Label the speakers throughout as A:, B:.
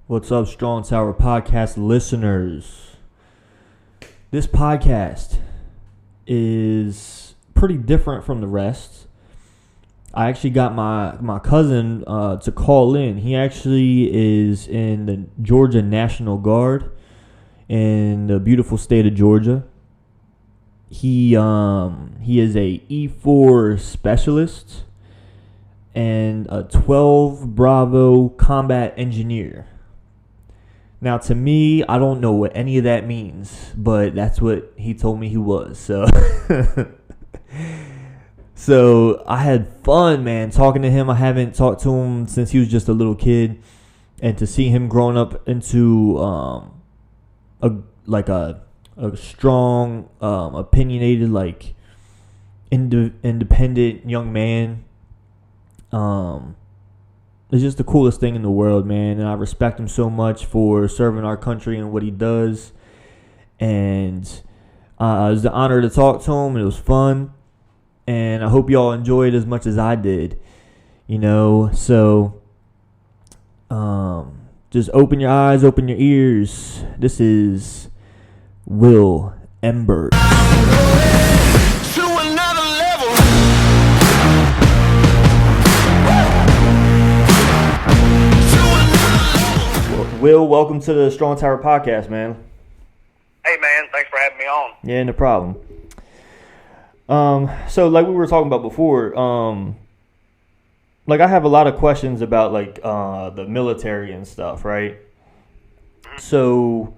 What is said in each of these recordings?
A: What's up, Strong Tower Podcast listeners? This podcast is pretty different from the rest. I actually got my cousin to call in. He actually is in the Georgia National Guard in the beautiful state of Georgia. He is a E4 specialist and a 12 Bravo combat engineer. Now, to me, I don't know what any of that means, but that's what he told me he was. So, so I had fun, man, talking to him. I haven't talked to him since he was just a little kid, and to see him growing up into a strong, opinionated, like independent young man. It's just the coolest thing in the world, man, and I respect him so much for serving our country and what he does. And it was an honor to talk to him. It was fun, and I hope y'all enjoyed as much as I did. So just open your eyes, open your ears. This is Will Embert. Will, welcome to the Strong Tower Podcast, man.
B: Hey, man. Thanks for having me on.
A: Yeah, no problem. So like we were talking about before, like I have a lot of questions about like the military and stuff, right? So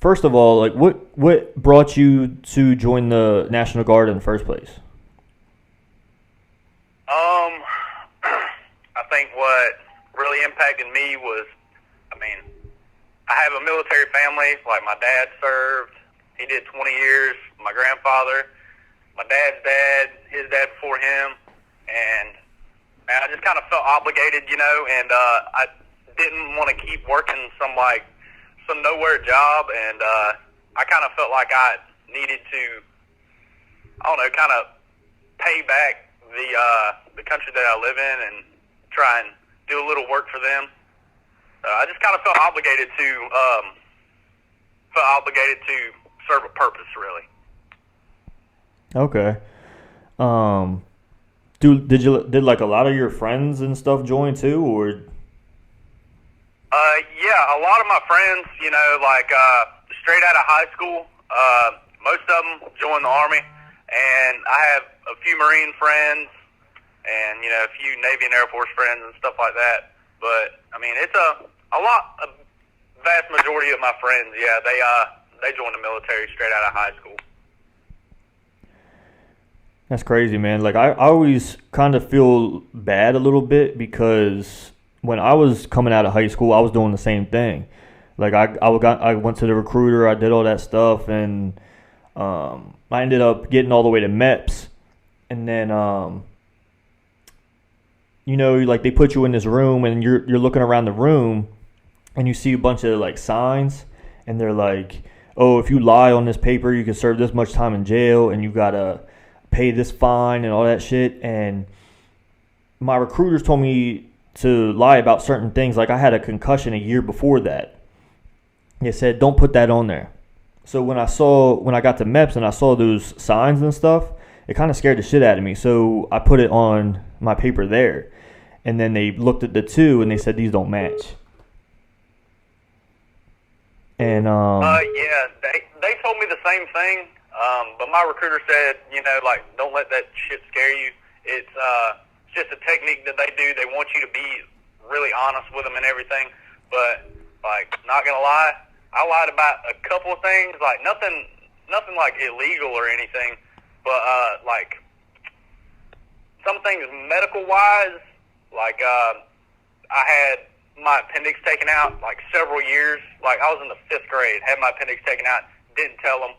A: first of all, like what brought you to join the National Guard in the first place?
B: I think what really impacted me was, I have a military family. Like, my dad served. He did 20 years. My grandfather, my dad's dad, his dad before him. And, man, I just kind of felt obligated, and I didn't want to keep working some nowhere job. And I kind of felt like I needed to, kind of pay back the country that I live in and try and do a little work for them. I just kind of felt obligated to serve a purpose, really.
A: Okay. Did like a lot of your friends and stuff join too, or?
B: Yeah, a lot of my friends, straight out of high school, most of them joined the Army, and I have a few Marine friends, and a few Navy and Air Force friends and stuff like that. But it's a vast majority of my friends, yeah, they joined the military straight out of high school.
A: That's crazy, man. Like I always kind of feel bad a little bit because when I was coming out of high school, I was doing the same thing. Like I went to the recruiter, I did all that stuff, and I ended up getting all the way to MEPS, and then like they put you in this room and you're looking around the room and you see a bunch of like signs, and they're like, oh, if you lie on this paper, you can serve this much time in jail and you gotta pay this fine and all that shit. And my recruiters told me to lie about certain things. Like I had a concussion a year before that. They said, don't put that on there. So when I got to MEPS and I saw those signs and stuff, it kind of scared the shit out of me. So I put it on my paper there. And then they looked at the two and they said, these don't match. And
B: yeah, they told me the same thing. But my recruiter said, don't let that shit scare you. It's just a technique that they do. They want you to be really honest with them and everything. But not gonna lie, I lied about a couple of things, like nothing like illegal or anything, but some things medical wise, like I had my appendix taken out like several years. Like I was in the 5th grade, had my appendix taken out, didn't tell them,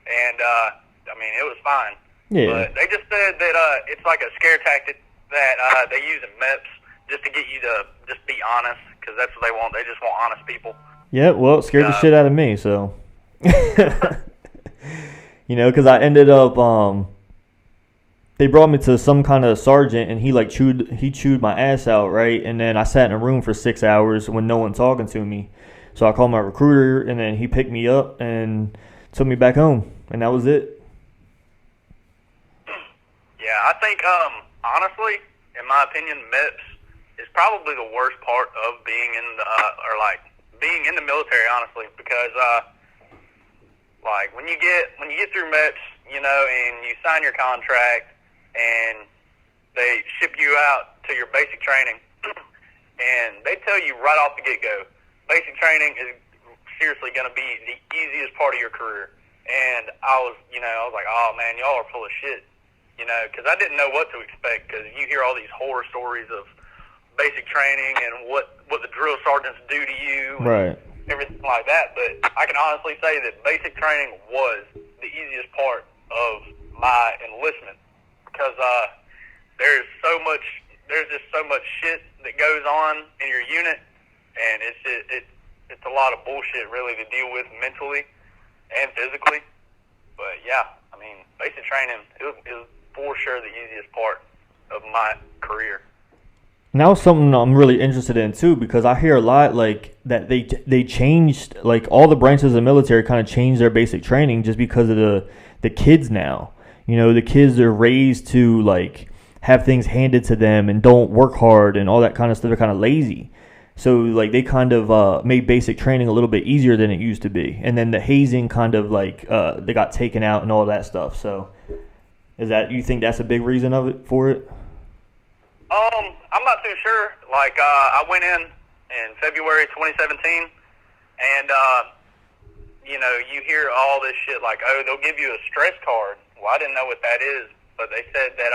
B: and it was fine.
A: Yeah.
B: But they just said that it's like a scare tactic that they use in MEPS just to get you to just be honest, because that's what they want. They just want honest people.
A: Yeah, well, it scared the shit out of me, so. Because I ended up, they brought me to some kind of sergeant, and he chewed my ass out, right? And then I sat in a room for 6 hours when no one talking to me. So I called my recruiter, and then he picked me up and took me back home, and that was it.
B: Yeah, I think honestly, in my opinion, MEPS is probably the worst part of being in the being in the military, honestly, because like when you get through MEPS, you know, and you sign your contract and they ship you out to your basic training, and they tell you right off the get-go, basic training is seriously going to be the easiest part of your career. And I was like, oh man, y'all are full of shit, you know, because I didn't know what to expect, because you hear all these horror stories of basic training and what the drill sergeants do to you, and
A: right,
B: everything like that. But I can honestly say that basic training was the easiest part of my enlistment, because there's just so much shit that goes on in your unit, and it's a lot of bullshit really to deal with mentally and physically. But yeah, I mean, basic training is for sure the easiest part of my career.
A: Now something I'm really interested in too, because I hear a lot like that they changed, like all the branches of the military kind of changed their basic training just because of the kids now. You know, the kids are raised to like have things handed to them and don't work hard and all that kind of stuff. They're kind of lazy. So like they kind of made basic training a little bit easier than it used to be. And then the hazing kind of like they got taken out and all that stuff. So you think that's a big reason for it?
B: I'm not too sure. Like, I went in February 2017, and, you know, you hear all this shit like, oh, they'll give you a stress card. Well, I didn't know what that is, but they said that,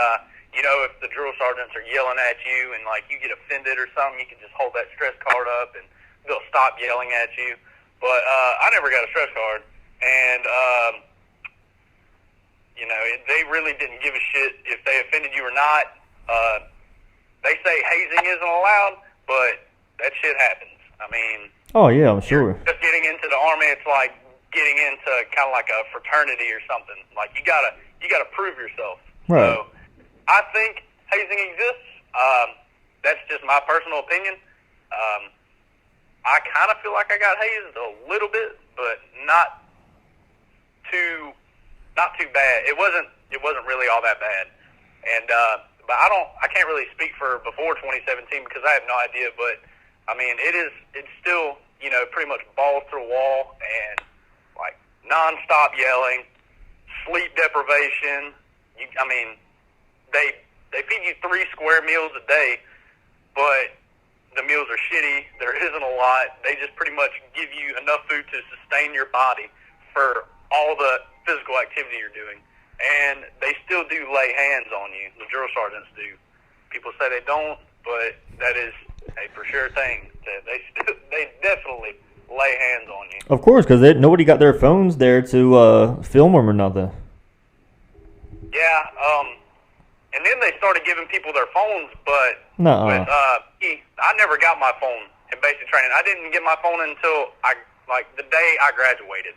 B: you know, if the drill sergeants are yelling at you and, like, you get offended or something, you can just hold that stress card up and they'll stop yelling at you. But I never got a stress card, and, you know, they really didn't give a shit if they offended you or not. They say hazing isn't allowed, but that shit happens. I mean,
A: oh yeah, I'm sure.
B: Just getting into the Army, it's like getting into kind of like a fraternity or something. Like you gotta prove yourself.
A: Right.
B: So I think hazing exists. That's just my personal opinion. I kind of feel like I got hazed a little bit, but not too bad. It wasn't really all that bad, and. But I can't really speak for before 2017 because I have no idea. But I mean, it's still, you know, pretty much balls to the wall and like nonstop yelling, sleep deprivation. I mean, they feed you 3 square meals a day, but the meals are shitty. There isn't a lot. They just pretty much give you enough food to sustain your body for all the physical activity you're doing. And they still do lay hands on you. The drill sergeants do. People say they don't, but that is a for sure thing. That they definitely lay hands on you.
A: Of course, because nobody got their phones there to film them or nothing.
B: Yeah, and then they started giving people their phones, but
A: Nuh-uh.
B: I never got my phone in basic training. I didn't get my phone until the day I graduated.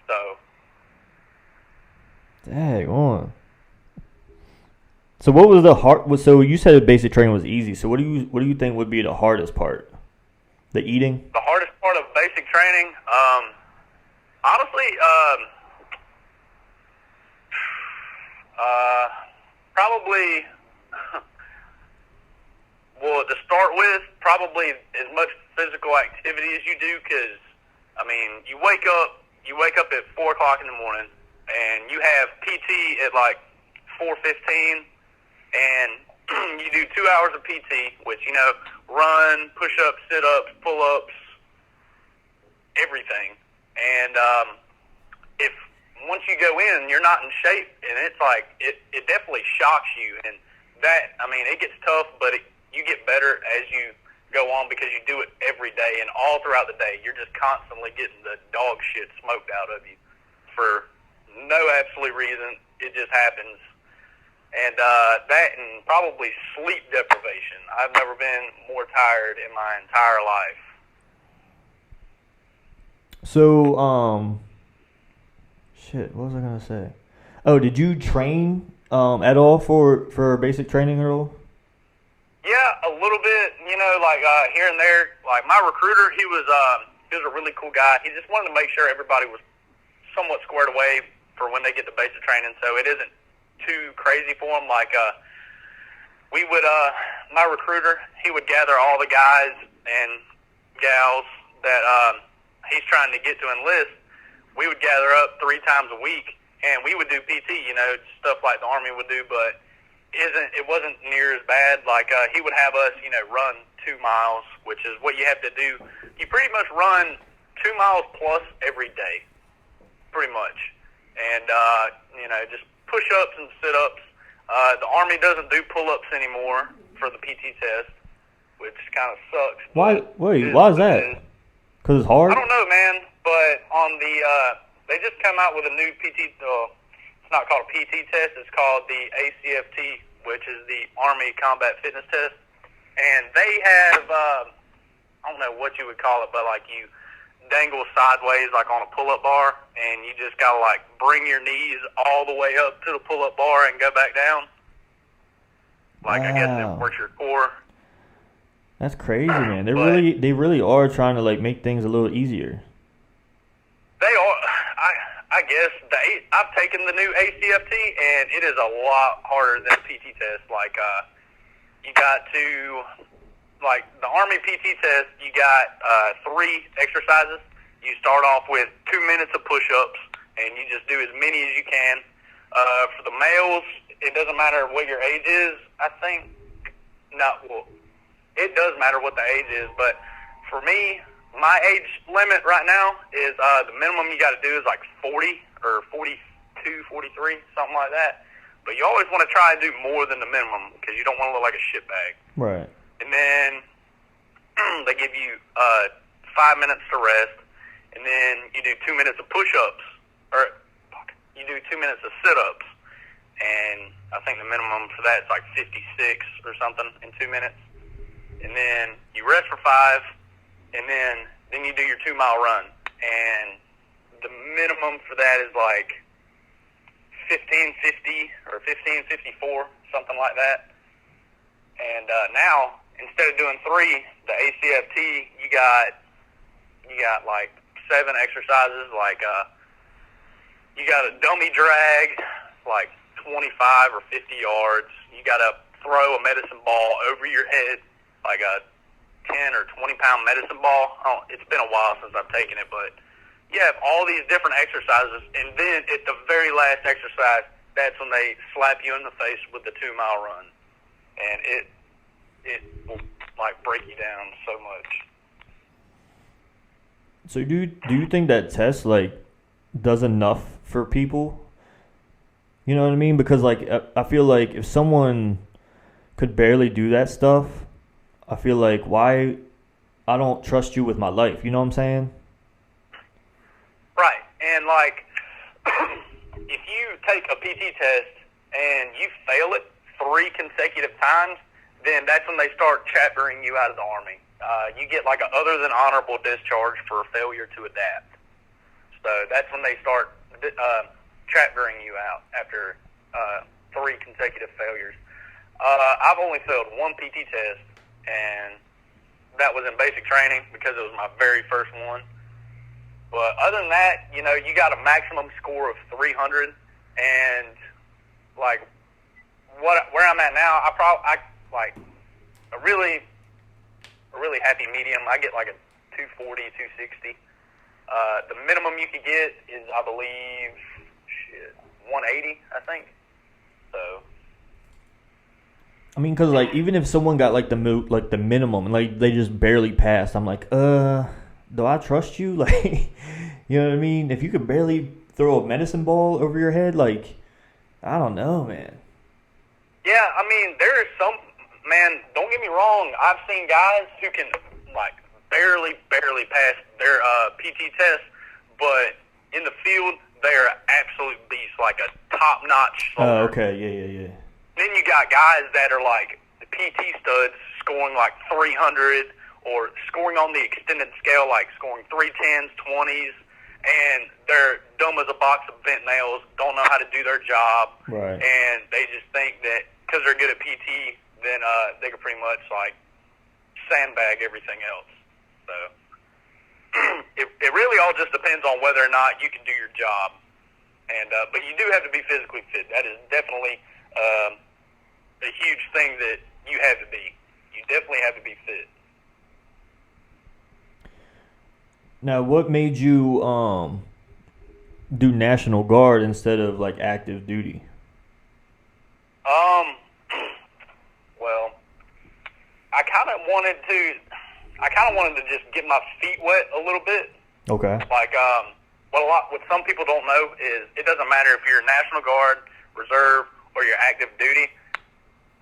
B: So.
A: Dang on. So what was the hard? So you said basic training was easy. So what do you think would be the hardest part? The eating.
B: The hardest part of basic training, honestly, probably. Well, to start with, probably as much physical activity as you do, because I mean, you wake up at 4 o'clock in the morning. And you have PT at like 4:15, and you do 2 hours of PT, which, you know, run, push-ups, sit-ups, pull-ups, everything. And if once you go in, you're not in shape, and it's like it definitely shocks you. And that, I mean, it gets tough, but you get better as you go on because you do it every day, and all throughout the day, you're just constantly getting the dog shit smoked out of you for no absolute reason. It just happens. And that and probably sleep deprivation. I've never been more tired in my entire life.
A: So, shit, what was I going to say? Oh, did you train at all for basic training at all?
B: Yeah, a little bit. You know, like here and there. Like my recruiter, he was a really cool guy. He just wanted to make sure everybody was somewhat squared away for when they get to basic training, so it isn't too crazy for them. Like we would, my recruiter, he would gather all the guys and gals that he's trying to get to enlist. We would gather up 3 times a week, and we would do PT, you know, stuff like the Army would do, but it wasn't near as bad. Like he would have us, you know, run 2 miles, which is what you have to do. You pretty much run 2 miles plus every day, pretty much, and you know, just push-ups and sit-ups. The Army doesn't do pull-ups anymore for the PT test, which kind of sucks.
A: Why is that? Because it's hard?
B: I don't know, man, but on the they just come out with a new PT. It's not called a PT test. It's called the ACFT, which is the Army Combat Fitness Test. And they have, I don't know what you would call it, but like you dangle sideways like on a pull-up bar, and you just got to like bring your knees all the way up to the pull-up bar and go back down. Like, wow. I guess it works your core.
A: That's crazy, man. They really are trying to like make things a little easier.
B: They are. I guess I've taken the new ACFT, and it is a lot harder than a PT test. Like, you got to, like, the Army PT test, you got 3 exercises. You start off with 2 minutes of push-ups, and you just do as many as you can. For the males, it doesn't matter what your age is, I think. It does matter what the age is, but for me, my age limit right now is the minimum you got to do is like 40 or 42, 43, something like that. But you always want to try and do more than the minimum because you don't want to look like a shitbag.
A: Right.
B: And then they give you 5 minutes to rest, and then you do 2 minutes of push-ups, or you do 2 minutes of sit-ups. And I think the minimum for that is like 56 or something in 2 minutes. And then you rest for 5. And then you do your 2 mile run, and the minimum for that is like 15:50 or 15:54, something like that. And now instead of doing 3, the ACFT, you got like 7 exercises. Like you got a dummy drag, like 25 or 50 yards. You got to throw a medicine ball over your head, like a 10 or 20-pound medicine ball. It's been a while since I've taken it, but you have all these different exercises, and then at the very last exercise, that's when they slap you in the face with the 2 mile run, and it will like break you down so much.
A: So do you think that test like does enough for people? You know what I mean? Because like I feel like if someone could barely do that stuff, I feel like why I don't trust you with my life. You know what I'm saying?
B: Right. And like if you take a PT test and you fail it 3 consecutive times, then that's when they start chaptering you out of the Army. You get like a other than honorable discharge for failure to adapt. So that's when they start chaptering you out after 3 consecutive failures. I've only failed 1 PT test, and that was in basic training because it was my very first one. But other than that, you know, you got a maximum score of 300, and like where I'm at now, I like a really happy medium. I get like a 240, 260. The minimum you could get is, I believe, 180, I think. So.
A: I mean, because like even if someone got like the minimum and like they just barely passed, I'm like, do I trust you? Like, you know what I mean? If you could barely throw a medicine ball over your head, like, I don't know, man.
B: Yeah, I mean, there is some, man, don't get me wrong. I've seen guys who can like barely pass their PT test, but in the field they are absolute beasts, like a top-notch soldier.
A: Oh, okay, yeah.
B: Then you got guys that are like the PT studs scoring like 300 or scoring on the extended scale, like scoring 310s, 20s, and they're dumb as a box of bent nails, don't know how to do their job,
A: right?
B: And they just think that because they're good at PT, then they can pretty much like sandbag everything else. So it really all just depends on whether or not you can do your job. And but you do have to be physically fit. That is definitely a huge thing that you have to be. You definitely have to be fit.
A: Now, what made you do National Guard instead of like active duty?
B: Well, I kind of wanted to just get my feet wet a little bit.
A: Okay.
B: Like, what some people don't know is it doesn't matter if you're National Guard, Reserve, or you're active duty.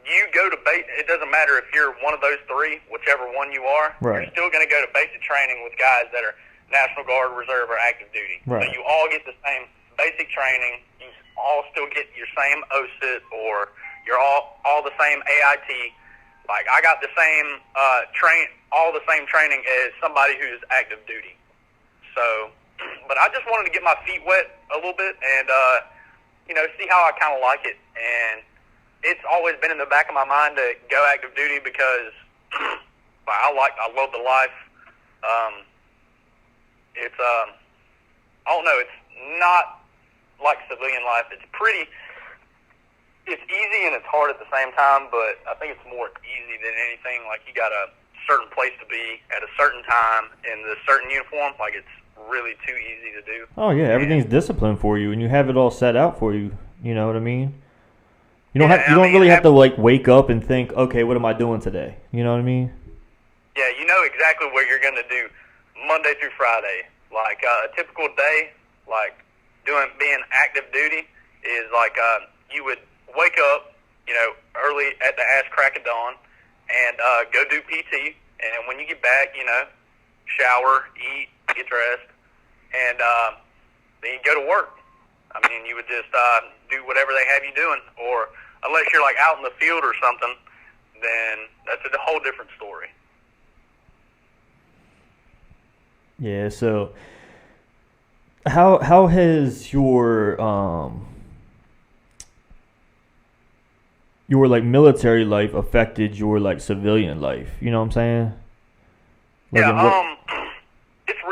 B: You go to it doesn't matter if you're one of those three, whichever one you are.
A: Right.
B: You're still going to go to basic training with guys that are National Guard, Reserve, or active duty.
A: Right.
B: So you all get the same basic training. You all still get your same OSIT, or you're all the same AIT. Like, I got the same all the same training as somebody who's active duty. So, but I just wanted to get my feet wet a little bit and see how I kind of like it. And it's always been in the back of my mind to go active duty because I love the life. It's I don't know, it's not like civilian life. It's easy and it's hard at the same time, but I think it's more easy than anything. Like, you got a certain place to be at a certain time in the certain uniform. Like, it's really too easy to do.
A: Oh yeah, everything's disciplined for you, and you have it all set out for you. You know what I mean? You don't really have to like wake up and think, okay, what am I doing today? You know what I mean?
B: Yeah, you know exactly what you're going to do Monday through Friday. Like, a typical day, like being active duty is like you would wake up, early at the ass crack of dawn and go do PT. And when you get back, shower, eat, get dressed, and then you go to work. I mean, you would just do whatever they have you doing, or unless you're like out in the field or something, then that's a whole different story.
A: Yeah. So, how has your like military life affected your like civilian life? You know what I'm saying? Like
B: it's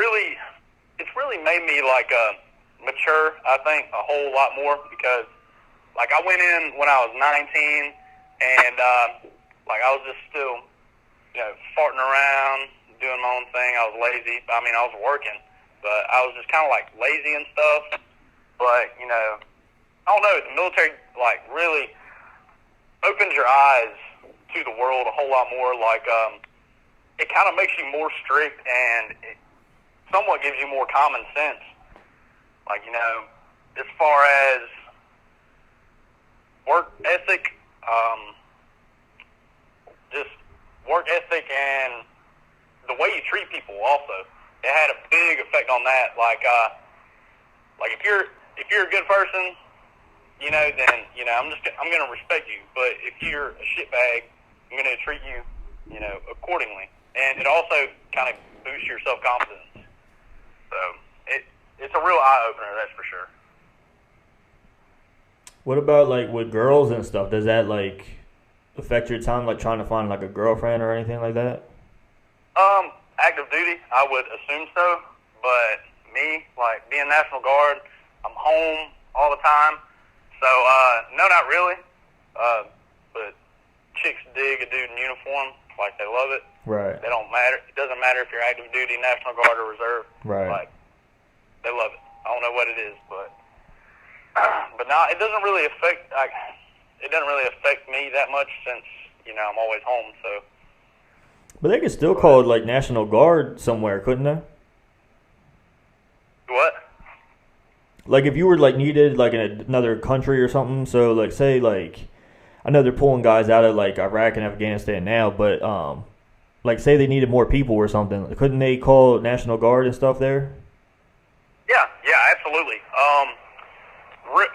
B: really made me like mature. I think a whole lot more because like I went in when I was 19 and like I was just still farting around, doing my own thing. I was lazy. I mean, I was working, but I was just kind of like lazy and stuff. But I don't know. The military like really opens your eyes to the world a whole lot more. Like it kind of makes you more strict, and it somewhat gives you more common sense. Like, as far as work ethic, just work ethic and the way you treat people also. It had a big effect on that. Like if you're a good person, then I'm gonna respect you. But if you're a shitbag, I'm gonna treat you, accordingly. And it also kind of boosts your self-confidence. So it's a real eye-opener, that's for sure.
A: What about like with girls and stuff? Does that like affect your time, like trying to find like a girlfriend or anything like that?
B: Active duty, I would assume so. But me, like being National Guard, I'm home all the time. So no, not really. But chicks dig a dude in uniform, like they love it.
A: Right.
B: They don't matter. It doesn't matter if you're active duty, National Guard, or Reserve.
A: Right.
B: Like they love it. I don't know what it is, but no, it doesn't really affect. It doesn't really affect me that much since I'm always home. So.
A: But they could still call it like National Guard somewhere, couldn't they?
B: What?
A: Like if you were like needed like in another country or something. So like say like I know they're pulling guys out of like Iraq and Afghanistan now, but like say they needed more people or something, couldn't they call National Guard and stuff there?
B: Yeah, absolutely.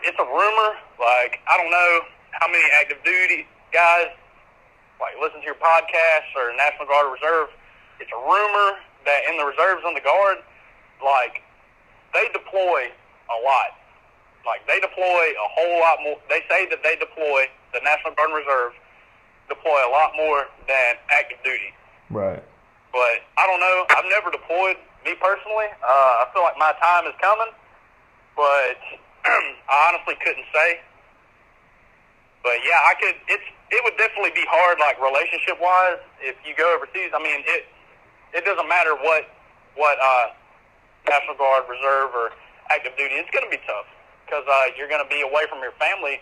B: It's a rumor. Like, I don't know how many active duty guys like listen to your podcast or National Guard or Reserve. It's a rumor that in the reserves and the Guard, like they deploy a lot. Like, they deploy a whole lot more. They say that they deploy, the National Guard and Reserve deploy a lot more than active duty.
A: Right.
B: But I don't know. I've never deployed, me personally. I feel like my time is coming, but I honestly couldn't say. But yeah, it would definitely be hard, like, relationship-wise, if you go overseas. I mean, it doesn't matter what National Guard, Reserve, or active duty. It's going to be tough because you're going to be away from your family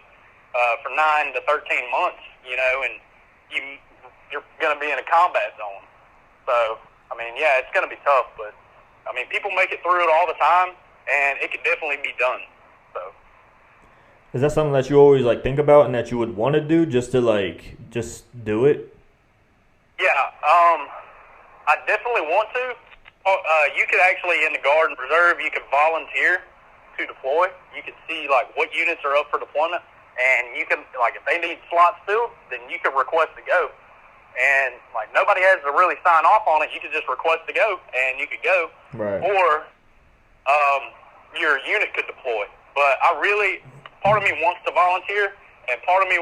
B: for 9 to 13 months, and you're going to be in a combat zone. So, I mean, yeah, it's going to be tough, but, I mean, people make it through it all the time, and it could definitely be done. So.
A: Is that something that you always, like, think about and that you would want to do just to do it?
B: Yeah, I definitely want to. You could actually, in the Guard and Reserve, you could volunteer to deploy. You could see, like, what units are up for deployment, and you can, like, if they need slots filled, then you could request to go. And, like, nobody has to really sign off on it. You could just request to go, and you could go.
A: Right.
B: Or your unit could deploy. But part of me wants to volunteer, and part of me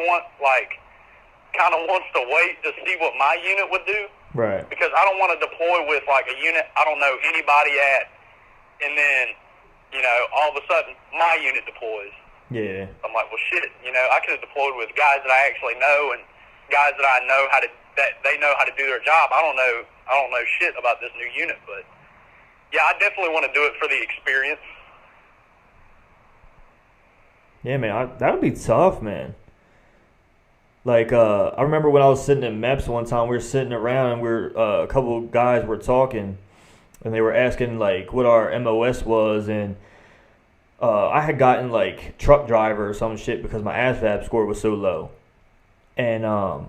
B: kind of wants to wait to see what my unit would do.
A: Right.
B: Because I don't want to deploy with, like, a unit I don't know anybody at, and then, all of a sudden, my unit deploys.
A: Yeah.
B: I'm like, well, shit, I could have deployed with guys that I actually know and guys that I know that they know how to do their job. I don't know shit about this new unit, but, yeah, I definitely want to do it for the experience.
A: Yeah, man, that would be tough, man. Like, I remember when I was sitting in MEPS one time, we were sitting around and a couple of guys were talking, and they were asking, like, what our MOS was, and I had gotten, like, truck driver or some shit because my ASVAB score was so low. And I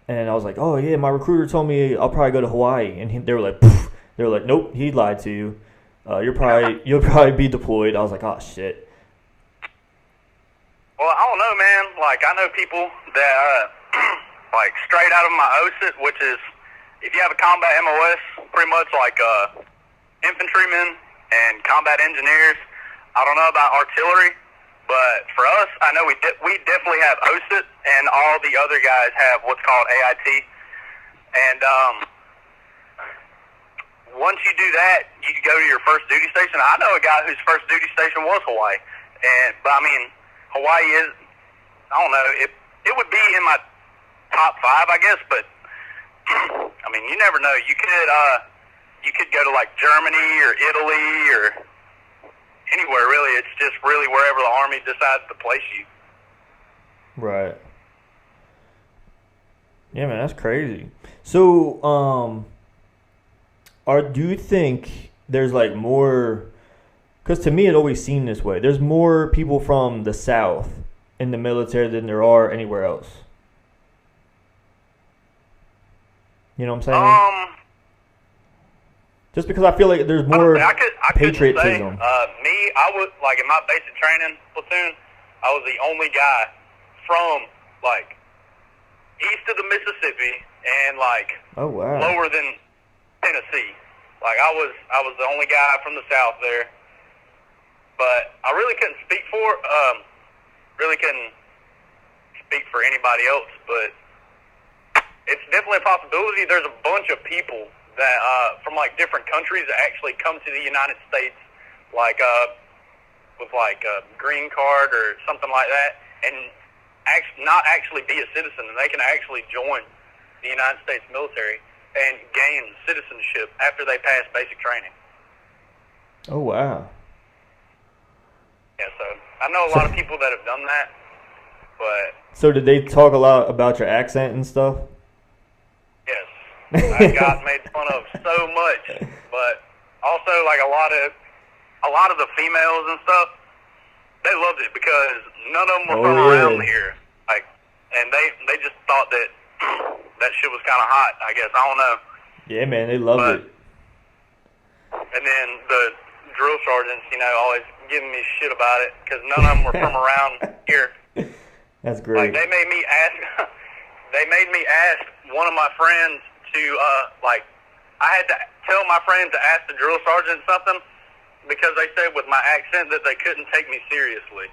A: was like, oh, yeah, my recruiter told me I'll probably go to Hawaii. And they were like, poof. They were like, nope, he lied to you. You'll probably be deployed. I was like, oh, shit.
B: Well, I don't know, man. Like, I know people that, like, straight out of my OSIT, which is, if you have a combat MOS, pretty much like infantrymen and combat engineers. I don't know about artillery, but for us, I know we definitely have OSIT, and all the other guys have what's called AIT. And once you do that, you go to your first duty station. I know a guy whose first duty station was Hawaii, but I mean, Hawaii is, I don't know, it would be in my top 5, I guess, but, I mean, you never know. You could go to, like, Germany or Italy or anywhere, really. It's just really wherever the Army decides to place you.
A: Right. Yeah, man, that's crazy. So, do you think there's, like, more... Because to me, it always seemed this way. There's more people from the South in the military than there are anywhere else. You know what I'm saying? Just because I feel like there's more patriotism.
B: I was, like, in my basic training platoon, I was the only guy from, like, east of the Mississippi and, like, lower than Tennessee. Like, I was the only guy from the South there. But I really couldn't speak for anybody else, but it's definitely a possibility. There's a bunch of people that from, like, different countries that actually come to the United States, like with, like, a green card or something like that, and not actually be a citizen, and they can actually join the United States military and gain citizenship after they pass basic training.
A: Oh, wow.
B: Yeah, so I know a lot of people that have done that, but...
A: So did they talk a lot about your accent and stuff?
B: Yes. I got made fun of so much, but also, like, a lot of the females and stuff, they loved it because none of them were from around here. Like, and they just thought that shit was kind of hot, I guess. I don't know.
A: Yeah, man, they loved it.
B: And then the drill sergeants, always giving me shit about it because none of them were from around here.
A: That's great.
B: Like, they made me ask one of my friends to, like, I had to tell my friend to ask the drill sergeant something, because they said with my accent that they couldn't take me seriously.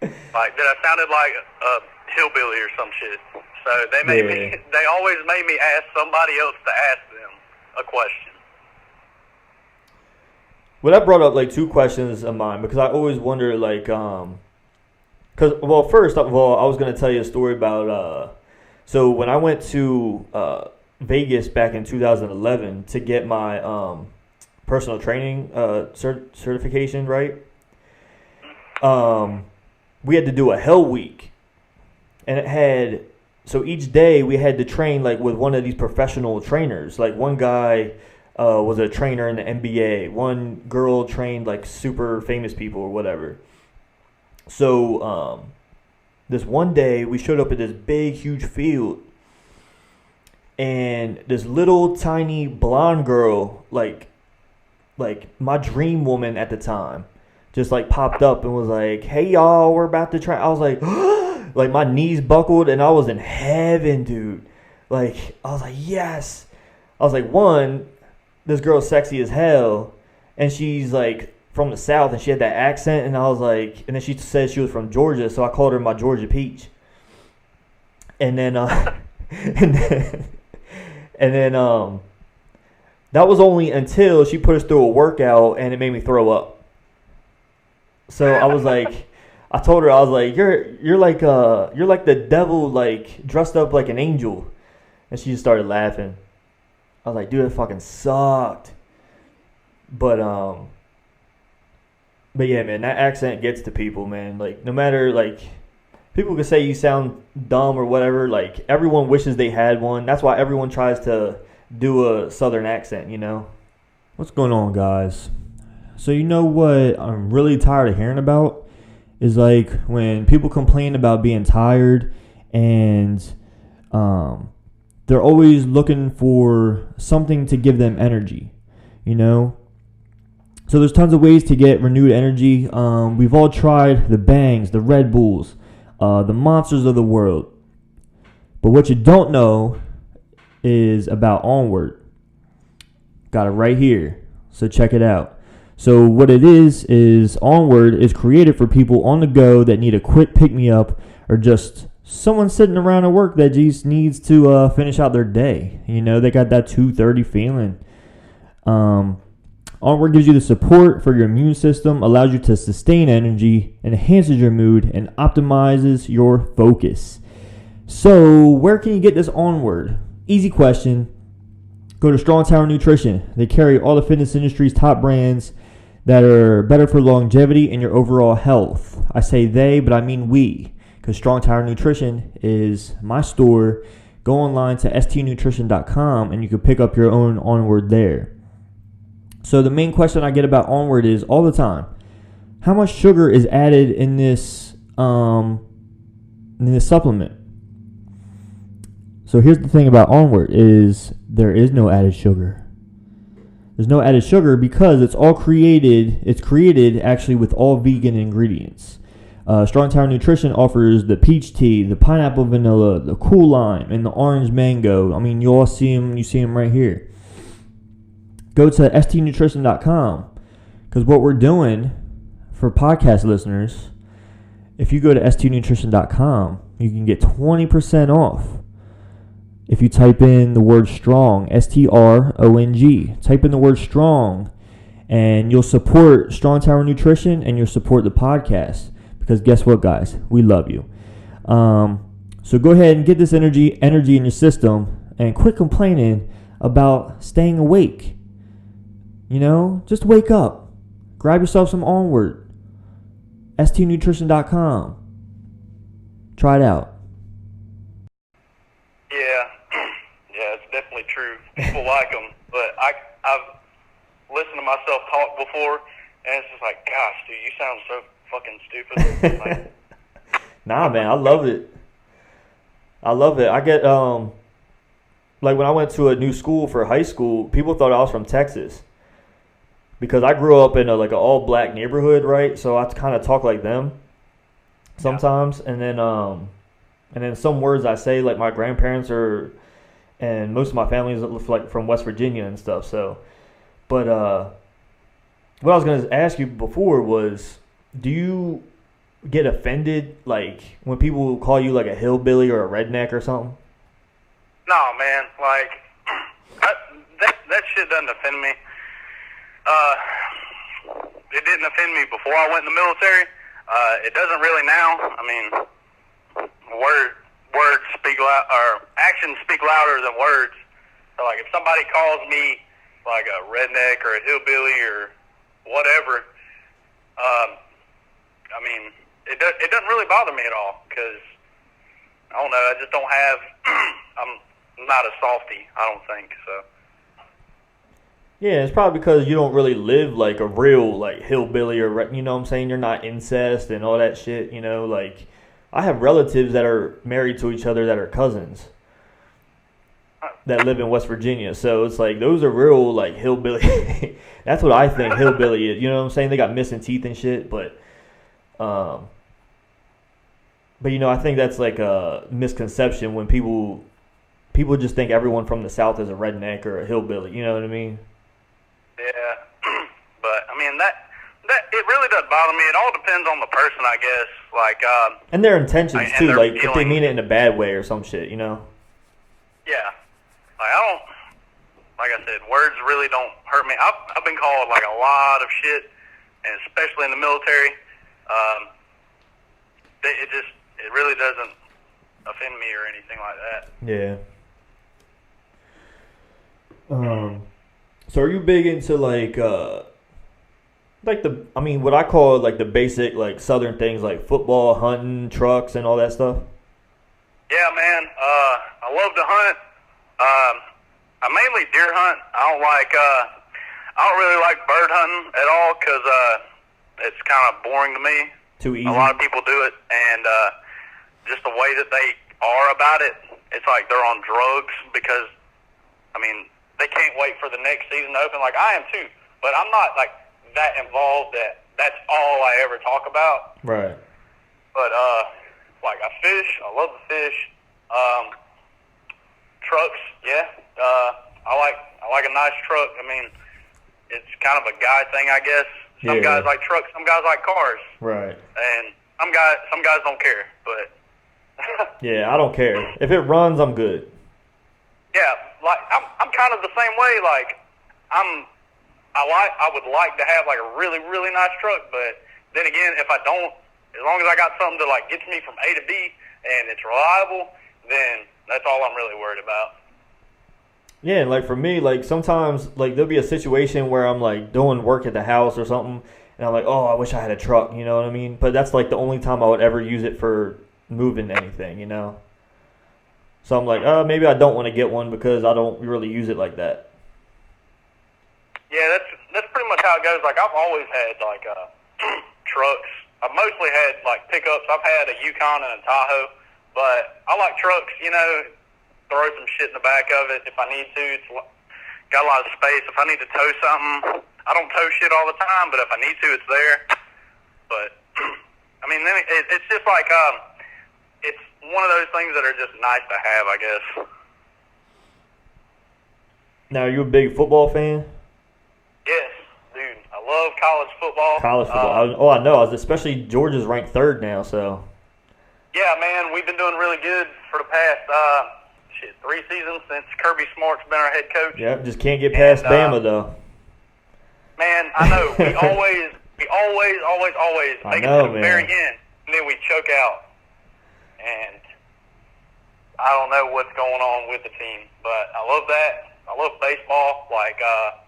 B: Like that I sounded like a hillbilly or some shit. So they made me. They always made me ask somebody else to ask them a question.
A: Well, that brought up like two questions of mine because I always wonder like first of all, I was gonna tell you a story about so when I went to Vegas back in 2011 to get my personal training certification, right? We had to do a hell week, and it had so each day we had to train like with one of these professional trainers. Like one guy was a trainer in the NBA. One girl trained like super famous people or whatever. So this one day we showed up at this big, huge field, and this little tiny blonde girl, like my dream woman at the time, just like popped up and was like, "Hey y'all, we're about to try." I was like, like my knees buckled and I was in heaven, dude. Like I was like, yes. I was like, one, this girl's sexy as hell, and she's like from the South, and she had that accent, and I was like, and then she said she was from Georgia, so I called her my Georgia Peach. And then, and then, that was only until she put us through a workout, and it made me throw up. So I was like, I told her, I was like, you're like the devil, like dressed up like an angel, and she just started laughing. I was like, dude, it fucking sucked. But yeah, man, that accent gets to people, man. Like, no matter, like, people can say you sound dumb or whatever. Like, everyone wishes they had one. That's why everyone tries to do a southern accent, you know? What's going on, guys? So, you know what I'm really tired of hearing about? Is, like, when people complain about being tired and they're always looking for something to give them energy, you know? So there's tons of ways to get renewed energy. We've all tried the Bangs, the Red Bulls, the Monsters of the world. But what you don't know is about Onward. Got it right here. So check it out. So what it is Onward is created for people on the go that need a quick pick-me-up or just someone sitting around at work that just needs to finish out their day. You know, they got that 2:30 feeling. Onward gives you the support for your immune system, allows you to sustain energy, enhances your mood, and optimizes your focus. So, where can you get this Onward? Easy question. Go to Strong Tower Nutrition. They carry all the fitness industry's top brands that are better for longevity and your overall health. I say they, but I mean we, because Strong Tower Nutrition is my store. Go online to stnutrition.com and you can pick up your own Onward there. So the main question I get about Onward is all the time: how much sugar is added in this supplement? So here's the thing about Onward is there is no added sugar. There's no added sugar because it's all created. It's created actually with all vegan ingredients. Strong Tower Nutrition offers the peach tea, the pineapple vanilla, the cool lime, and the orange mango. I mean, you all see them. You see them right here. Go to stnutrition.com because what we're doing for podcast listeners, if you go to stnutrition.com, you can get 20% off. If you type in the word strong, STRONG, type in the word strong, and you'll support Strong Tower Nutrition and you'll support the podcast because guess what, guys? We love you. So go ahead and get this energy in your system and quit complaining about staying awake. You know, just wake up. Grab yourself some Onward. stnutrition.com. Try it out.
B: Yeah, it's definitely true. People like them, but I've listened to myself talk before, and it's just like, gosh, dude, you sound so fucking stupid. Like,
A: nah, man, I love it. I get, like when I went to a new school for high school, people thought I was from Texas. Because I grew up in an all-black neighborhood, right? So I kind of talk like them sometimes. Yeah. And then some words I say, like my grandparents and most of my family is like from West Virginia and stuff. So But what I was going to ask you before was, do you get offended, like, when people call you, like, a hillbilly or a redneck or something?
B: No, man. Like, that shit doesn't offend me. It didn't offend me before I went in the military. It doesn't really now. I mean, words speak loud, or actions speak louder than words. So, like, if somebody calls me like a redneck or a hillbilly or whatever, I mean, it doesn't really bother me at all, because I don't know. I just don't have. I'm not a softy, I don't think so.
A: Yeah, it's probably because you don't really live like a real, like, hillbilly or, you know what I'm saying? You're not incest and all that shit, you know? Like, I have relatives that are married to each other that are cousins that live in West Virginia. So it's like, those are real, like, hillbilly. That's what I think hillbilly is. You know what I'm saying? They got missing teeth and shit, but you know, I think that's like a misconception when people just think everyone from the South is a redneck or a hillbilly. You know what I mean?
B: Yeah, but I mean that it really doesn't bother me. It all depends on the person, I guess. Like,
A: and their intentions
B: and
A: too.
B: their
A: Like,
B: feelings.
A: if they mean it in a bad way or some shit, you know?
B: Yeah, like I don't. Like I said, words really don't hurt me. I've been called like a lot of shit, and especially in the military. It really doesn't offend me or anything like that.
A: Yeah. So are you big into like what I call like the basic like Southern things like football, hunting, trucks, and all that stuff?
B: Yeah, man. I love to hunt. I mainly deer hunt. I don't really like bird hunting at all, because it's kind of boring to me.
A: Too easy.
B: A lot of people do it, and just the way that they are about it, it's like they're on drugs, because, I mean, they can't wait for the next season to open. Like, I am too, but I'm not, like, that involved that that's all I ever talk about.
A: Right.
B: But, like, I fish. I love to fish. Trucks, yeah. I like a nice truck. I mean, it's kind of a guy thing, I guess. Some guys like trucks, some guys like cars.
A: Right.
B: And some guys don't care, but
A: yeah, I don't care. If it runs, I'm good.
B: yeah, like I'm kind of the same way. Like I would like to have like a really, really nice truck, but then again, if I don't, as long as I got something that like gets me from A to B and it's reliable, then that's all I'm really worried about.
A: Yeah, like for me, like sometimes like there'll be a situation where I'm like doing work at the house or something, and I'm like, oh, I wish I had a truck, you know what I mean? But that's like the only time I would ever use it for moving anything, you know? So I'm like, maybe I don't want to get one because I don't really use it like that.
B: Yeah, that's pretty much how it goes. Like I've always had like trucks. I've mostly had like pickups. I've had a Yukon and a Tahoe, but I like trucks, you know. Throw some shit in the back of it if I need to. It's got a lot of space. If I need to tow something, I don't tow shit all the time, but if I need to, it's there. But, I mean, then it's just like, it's one of those things that are just nice to have, I guess.
A: Now, are you a big football fan?
B: Yes, dude. I love college football.
A: College football. I know. Especially Georgia's ranked third now, so.
B: Yeah, man, we've been doing really good for the past 3 seasons since Kirby Smart's been our head coach.
A: Yep, just can't get past Bama though.
B: Man, I know. We always make it to the very end, and then we choke out. And I don't know what's going on with the team, but I love that. I love baseball, like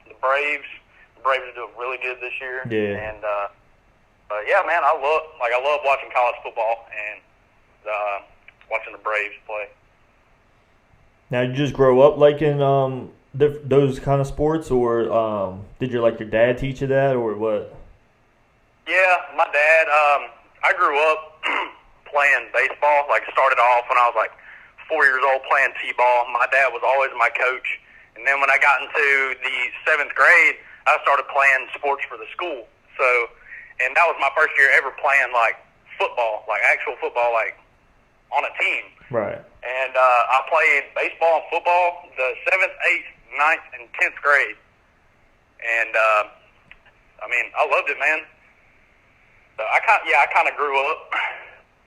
B: the Braves. The Braves are doing really good this year.
A: Yeah.
B: And but yeah, man, I love watching college football and watching the Braves play.
A: Now, did you just grow up liking those kind of sports, or did your dad teach you that, or what?
B: Yeah, my dad. I grew up playing baseball. Like, started off when I was like 4 years old playing t-ball. My dad was always my coach. And then when I got into the 7th grade, I started playing sports for the school. So, and that was my first year ever playing like football, like actual football, like on a team.
A: Right.
B: And I played baseball and football the 7th, 8th, 9th, and 10th grade. And I mean, I loved it, man. So I kind of grew up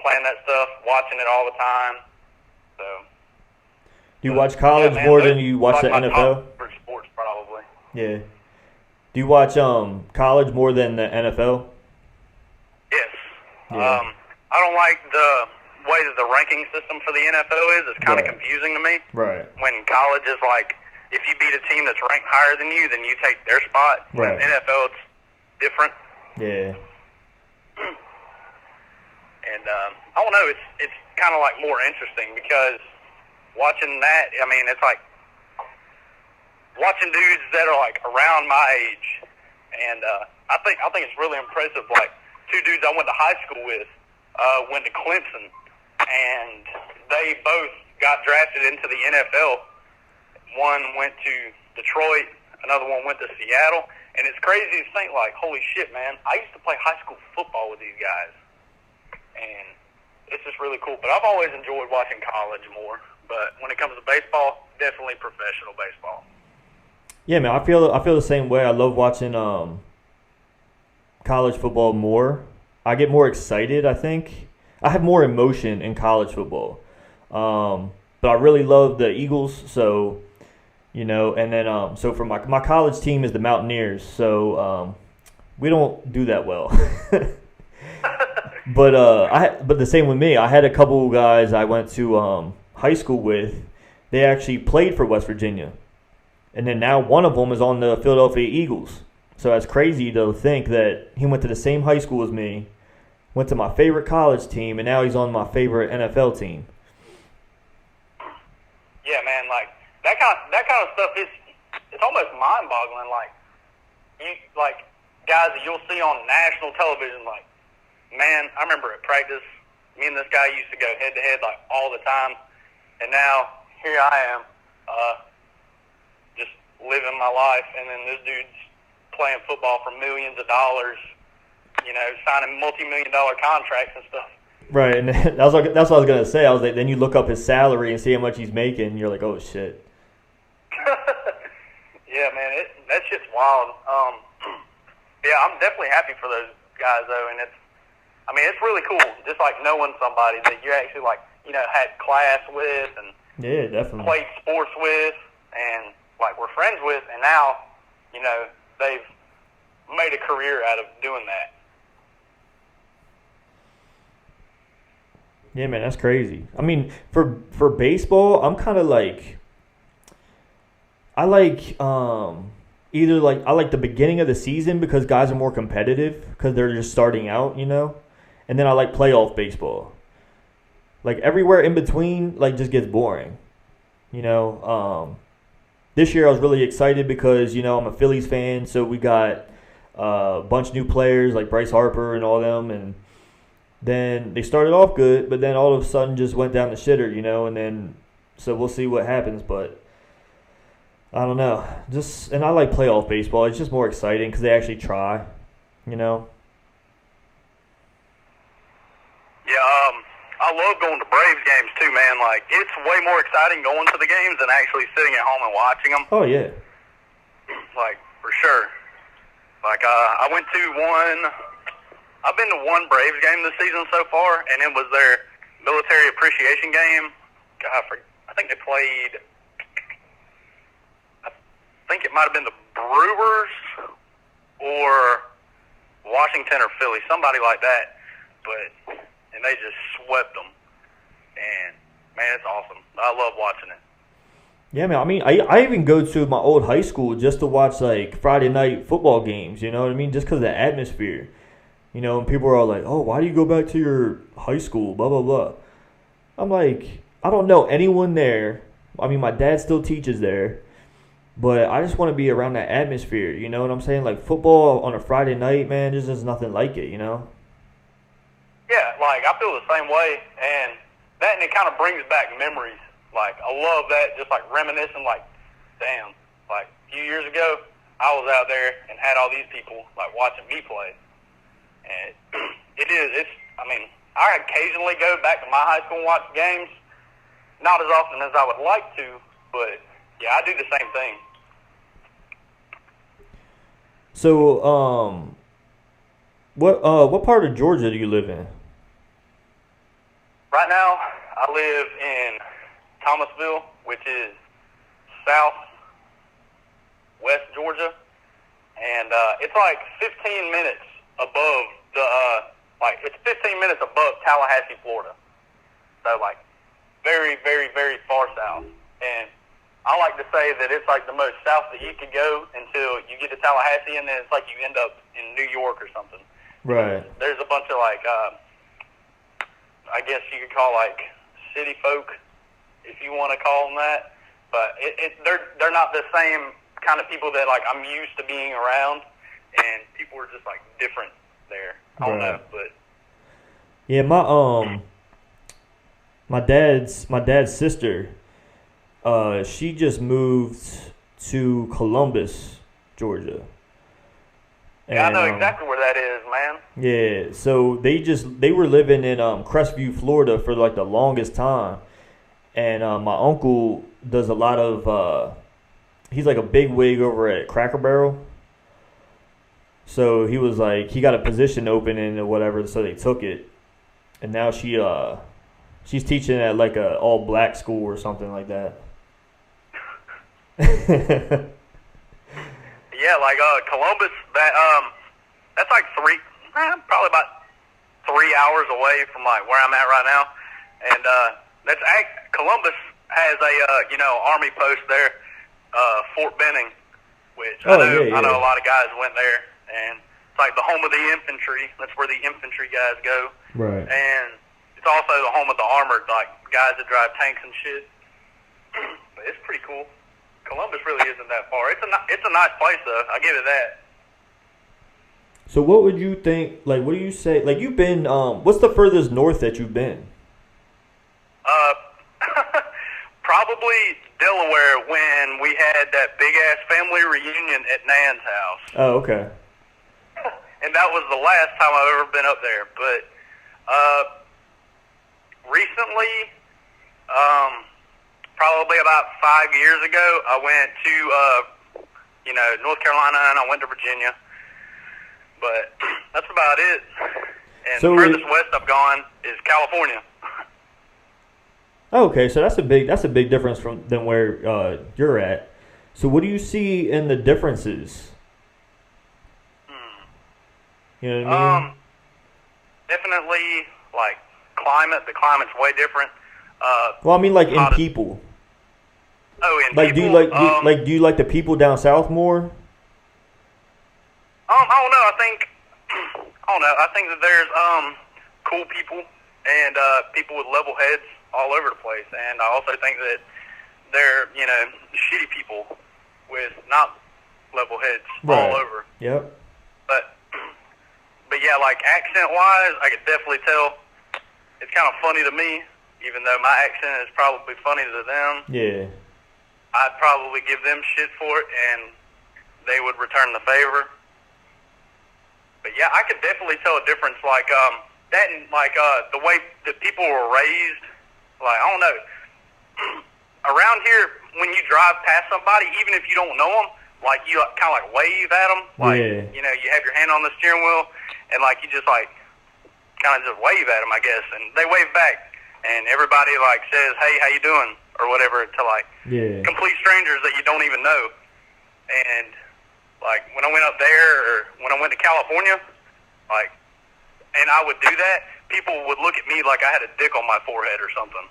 B: playing that stuff, watching it all the time. So.
A: Do you watch college more than you watch the NFL?
B: For sports, probably.
A: Yeah. Do you watch college more than the NFL?
B: Yes.
A: Yeah.
B: I don't like the way that the ranking system for the NFL is. It's kind of confusing to me.
A: Right.
B: When college is like, if you beat a team that's ranked higher than you, then you take their spot.
A: Right.
B: In NFL, it's different.
A: Yeah.
B: And I don't know. It's kind of like more interesting because watching that, I mean, it's like watching dudes that are like around my age, and I think it's really impressive. Like two dudes I went to high school with went to Clemson, and they both got drafted into the NFL. One went to Detroit, another one went to Seattle, and it's crazy to think like, holy shit, man! I used to play high school football with these guys, and it's just really cool. But I've always enjoyed watching college more. But when it comes to baseball, definitely professional baseball.
A: Yeah, man, I feel the same way. I love watching college football more. I get more excited, I think. I have more emotion in college football. But I really love the Eagles, so, you know, and then so for my college team is the Mountaineers, so we don't do that well. But the same with me. I had a couple guys I went to high school with. They actually played for West Virginia. And then now one of them is on the Philadelphia Eagles. So that's crazy to think that he went to the same high school as me, went to my favorite college team, and now he's on my favorite NFL team.
B: Yeah, man, like that kind of stuff it's almost mind-boggling. Like guys that you'll see on national television. Like, man, I remember at practice, me and this guy used to go head-to-head like all the time, and now here I am, just living my life, and then this dude's playing football for millions of dollars, you know, signing multi-million-dollar contracts and stuff.
A: Right, and that's what I was going to say. I was like, then you look up his salary and see how much he's making, and you're like, oh, shit.
B: Yeah, man, that shit's wild. Yeah, I'm definitely happy for those guys, though, and it's really cool, just like knowing somebody that you actually, like, you know, had class with and
A: yeah, definitely
B: played sports with and, like, we're friends with, and now, you know, they've made a career out of doing that.
A: Yeah, man, that's crazy. I mean, for baseball, I'm kind of like, I like the beginning of the season because guys are more competitive because they're just starting out, you know? And then I like playoff baseball. Like everywhere in between, like just gets boring, you know? This year I was really excited because, you know, I'm a Phillies fan, so we got a bunch of new players like Bryce Harper and all them, and then they started off good, but then all of a sudden just went down the shitter, you know, and then so we'll see what happens, but I don't know. And I like playoff baseball. It's just more exciting because they actually try, you know.
B: Yeah, I love going to Braves games too, man. Like, it's way more exciting going to the games than actually sitting at home and watching them.
A: Oh, yeah.
B: Like, for sure. Like, I went to I've been to one Braves game this season so far, and it was their military appreciation game. God, I think they played, I think it might have been the Brewers or Washington or Philly, somebody like that. And they just swept them. And, man, it's awesome. I love watching it.
A: Yeah, man. I mean, I even go to my old high school just to watch, like, Friday night football games, you know what I mean? Just because of the atmosphere. You know, and people are all like, oh, why do you go back to your high school, blah, blah, blah. I'm like, I don't know anyone there. I mean, my dad still teaches there. But I just want to be around that atmosphere, you know what I'm saying? Like, football on a Friday night, man, there's just nothing like it, you know?
B: Yeah, like, I feel the same way. And it kind of brings back memories. Like, I love that, just, like, reminiscing, like, damn. Like, a few years ago, I was out there and had all these people, like, watching me play. And I occasionally go back to my high school and watch games. Not as often as I would like to, but, yeah, I do the same thing.
A: So, what part of Georgia do you live in?
B: Right now, I live in Thomasville, which is southwest Georgia, and it's like 15 minutes above it's 15 minutes above Tallahassee, Florida. So like very, very, very far south. And I like to say that it's like the most south that you could go until you get to Tallahassee, and then it's like you end up in New York or something.
A: Right.
B: There's a bunch of like, I guess you could call like city folk, if you want to call them that. But they're not the same kind of people that like I'm used to being around, and people are just like different there. I don't know, but
A: yeah, my dad's sister, she just moved to Columbus, Georgia. And,
B: yeah, I know exactly where that is, man.
A: Yeah, so they were living in Crestview, Florida for like the longest time, and my uncle does a lot of he's like a big wig over at Cracker Barrel. So he was like, he got a position open and whatever, so they took it, and now she's teaching at like a all black school or something like that.
B: Yeah, like Columbus, that's like probably about 3 hours away from like where I'm at right now, and Columbus has a Army post there, Fort Benning, which I know a lot of guys went there, and it's like the home of the infantry. That's where the infantry guys go,
A: right?
B: And it's also the home of the armored, like guys that drive tanks and shit. But it's pretty cool. Columbus really isn't that far. It's a nice place though. I give it that.
A: So what would you think? Like, what do you say? Like, you've been. What's the furthest north that you've been?
B: Probably Delaware when we had that big ass family reunion at Nan's house.
A: Oh, okay.
B: And that was the last time I've ever been up there. But recently, probably about 5 years ago, I went to North Carolina, and I went to Virginia. But that's about it. And
A: so
B: the furthest west I've gone is California.
A: Oh, okay, so that's a big difference than where you're at. So what do you see in the differences? You know what I mean?
B: Definitely, like climate. The climate's way different.
A: Well, I mean, like in people.
B: Oh, in
A: like,
B: people.
A: Do you like the people down south more?
B: I don't know. I think that there's cool people and people with level heads all over the place, and I also think that they're shitty people with not level heads all over.
A: Yep.
B: But yeah, like accent wise, I could definitely tell. It's kind of funny to me, even though my accent is probably funny to them.
A: Yeah.
B: I'd probably give them shit for it, and they would return the favor. But yeah, I could definitely tell a difference, like that, and like the way that people were raised. Like, I don't know. Around here, when you drive past somebody, even if you don't know them, like you kind of like wave at them, like you have your hand on the steering wheel, and like you just like kind of just wave at them, I guess, and they wave back, and everybody like says, "Hey, how you doing?" or whatever to like complete strangers that you don't even know. And like when I went up there, or when I went to California, like, and I would do that, people would look at me like I had a dick on my forehead or something.